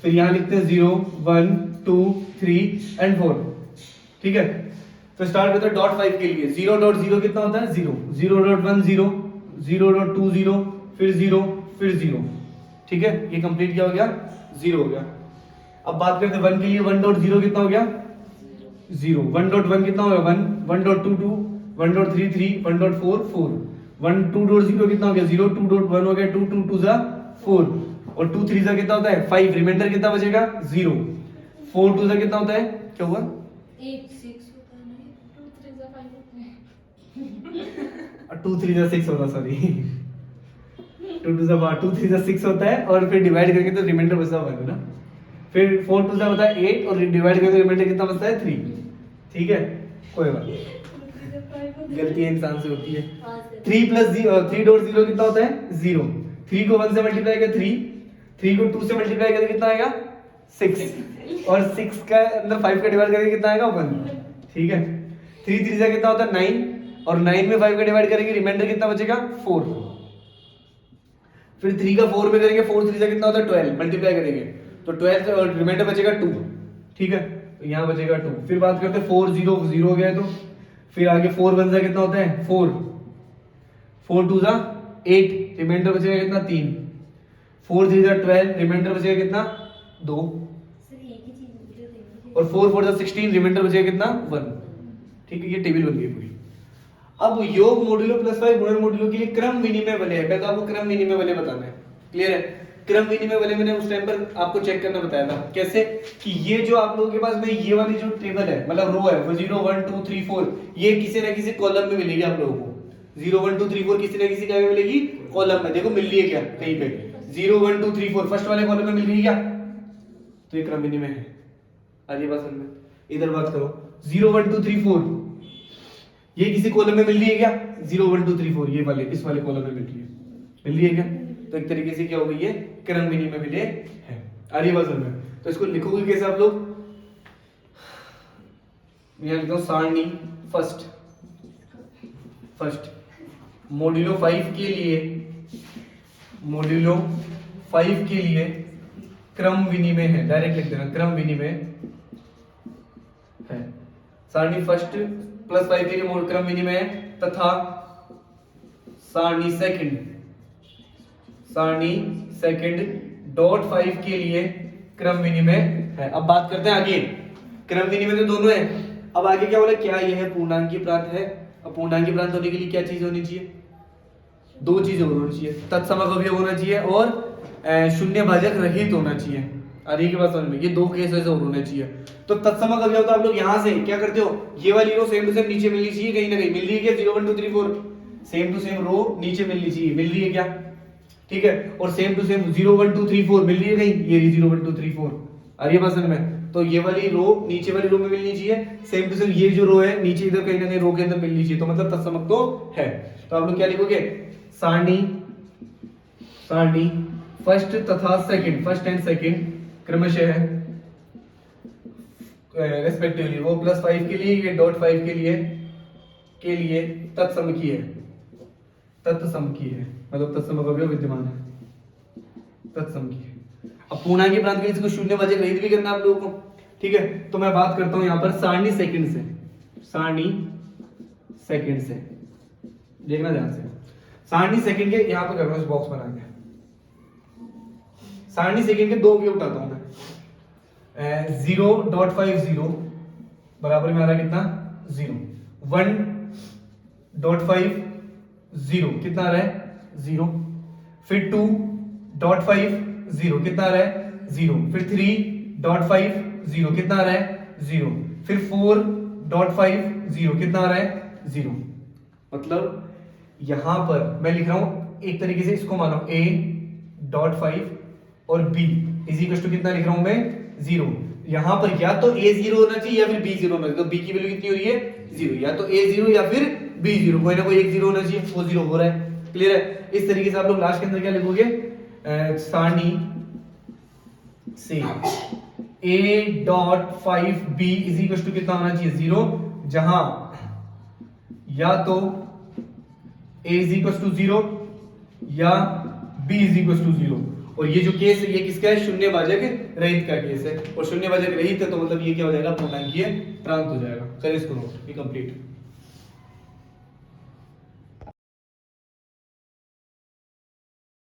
फिर यहाँ लिखते हैं 0 1 2 3 एंड 4, ठीक है। तो स्टार्ट करते हैं .5 के लिए, 0.0 कितना होता है 0, 0.1 0, 0.2 0, फिर 0, फिर 0, ठीक है। ये कंप्लीट क्या हो गया 0 हो गया। अब बात करते हैं 1 के लिए, 1.0 कितना हो गया 0, 1.1 कितना हो गया 1, 1.22 1.33 1.4 4, 1 2.0 कितना हो गया 0, 2.1 हो गया 2 2 2 जा 4, और 2 3 जा कितना होता है 5, रिमाइंडर कितना बचेगा 0, 4 2 जा कितना होता है, क्या हुआ 8 6 होता है ना, 2 3 जा 5 होता है, 2 3 जा 6 होता, सॉरी 2 2 जा 2 3 जा 6 होता है, और फिर डिवाइड करके तो रिमाइंडर बचता है ना, फिर 4 2 जा होता है 8, और डिवाइड करके रिमाइंडर कितना बचता है 3, ठीक है। कोई बात नहीं, गलतियां इंसान से होती है। 3 + 3.0 कितना होता है 0, 3 को 1 से मल्टीप्लाई कर 3, 3 को 2 से मल्टीप्लाई करके कितना आएगा 6, और 6 का अंदर 5 का डिवाइड करके कितना आएगा 1, ठीक है। 3 3 से कितना होता है 9, और 9 में 5 का डिवाइड करेंगे रिमाइंडर कितना बचेगा 4, फिर 3 का 4 में करेंगे, 4 3 से कितना होता है 12, मल्टीप्लाई करेंगे तो 12 और रिमाइंडर बचेगा 2, ठीक है। तो यहाँ बचेगा 2। फिर बात करते हैं 4 0 0 हो गया है, तो फिर आगे 4 1 जा कितना होता है 4, 4 2 जा 8, रिमाइंडर बचेगा कितना 3, 4 3 जा 12, रिमाइंडर बचेगा कितना 2, सर एक ही चीज वीडियो देखिए, और 4 4 जा 16, रिमाइंडर बचेगा कितना 1, ठीक है। ये टेबल बन गई पूरी। अब योग मोडुलो प्लस 5 गुणन मोडुलो के लिए क्रम विनिमय वलय है, पहले आपको क्रम विनिमय वलय बताना है। क्लियर है? क्रम विनिमय वलय मैंने उस टाइम पर आपको चेक करना बताया था। कैसे? कि ये जो आप लोगों के पास में ये वाली जो टेबल है, मतलब रो है, वो 0 1 2 3 4, ये किसी ना किसी कॉलम में मिलेगी आप लोगों को। 0 1 2 3 4 किसी ना किसी क्या में मिलेगी? कॉलम में। देखो मिल रही है क्या कहीं पे? 0 1 2 3 4 फर्स्ट वाले कॉलम में मिल रही है क्या? तो ये क्रम विनिमय है। आगे बात समझ में। इधर बात करो, 0 1 2 3 4 ये किसी कॉलम में मिल रही है क्या? 0 1 2 3 4 ये वाले इस वाले कॉलम में मिल रही है। मिल रही है क्या? तो एक तरीके से क्या हो गई ये क्रम विनिमय विलय है। आगे बात समझ में। तो इसको लिखोगे कैसे आप लोग? यहाँ लिखता हूं सारणी फर्स्ट मॉड्यूलो 5 के लिए, मॉड्यूलो 5 के लिए क्रम विनिमय है। डायरेक्ट लिख देना क्रम विनिमय है। सारणी फर्स्ट प्लस 5 के लिए क्रम विनिमय है, तथा सारणी सेकंड डॉट 5 के लिए क्रम विनिमय है। अब बात करते हैं आगे। क्रम विनिमय तो दोनों है। अब आगे क्या बोला? क्या यह पूर्णांकी प्रांत है? अब पूर्णांकी प्रांत होने के लिए क्या चीज होनी चाहिए? दो चीजें होनी चाहिए, तत्समक अवयव होना चाहिए और शून्य भाजक रहित होना चाहिए। आगे की बात समझ में। ये दो केस ऐसे और होने चाहिए। तो तत्समक अवयव तो आप लोग यहां से क्या करते हो? ये वाली रो सेम टू सेम नीचे मिलनी चाहिए, कहीं ना कहीं मिल रही है क्या? 0 1 2 3 4 सेम टू सेम रो नीचे मिलनी चाहिए, मिल रही है क्या? ठीक है। और सेम टू सेम 0 1 2 3 4 मिल रही है कहीं? ये 0 1 2 3 4 आ रही है बात समझ में। तो ये वाली रो नीचे वाली रो में मिलनी चाहिए, सेम टू सेम ये जो रो है नीचे इधर कहीं ना कहीं रो के अंदर मिलनी चाहिए। तो मतलब तत्समक तो है। तो आप लोग क्या लिखोगे? सारणी फर्स्ट तथा सेकंड, फर्स्ट एंड सेकंड क्रमशः है रेस्पेक्टिवली, वो प्लस 5 के लिए, ये डॉट 5 के लिए तत्समकीय है। मतलब तत्समक अवयव विद्यमान है, तत्समकीय। अब पूर्णांक प्रांत के लिए इसको शून्य भाजक रहित भी करना है आप लोगों को। ठीक है। तो मैं बात करता हूं यहां पर सारणी सेकंड से देखना ध्यान से। सारणी सेकंड के यहां पर कर रहा हूं, इस बॉक्स बना के सारणी सेकंड के दो अवयव उठाता हूं मैं। 0.50 बराबर में आ रहा है कितना? 0। 1.50 कितना आ रहा है? 0। फिर 2.50 कितना आ रहा है? 0। फिर 3.50 कितना आ रहा है? 0। फिर 4.50 कितना आ रहा है? 0। मतलब यहां पर मैं लिख रहा हूं एक तरीके से, इसको मानो a.5 और b इज इक्वल टू कितना लिख रहा हूं मैं? 0। यहां पर या तो a 0 होना चाहिए या फिर b 0 होना चाहिए। तो b की वैल्यू कितनी हो रही है? 0। या तो a 0 या फिर b 0, कोई ना कोई एक 0 होना चाहिए। वो 0 हो रहा है। क्लियर है? इस तरीके से आप लोग लास्ट के अंदर क्या लिखोगे? सारणी से a.5b इज इक्वल टू कितना होना चाहिए? 0, जहां या तो a इज इक्वल टू 0 या b इज इक्वल टू 0। और ये जो केस है ये किसका है? शून्य भाजक रहित का केस है। और शून्य भाजक रहित है तो मतलब ये क्या हो जाएगा? पूर्णांकीय प्रांत हो जाएगा। चलिए इसको नोट, ये कंप्लीट।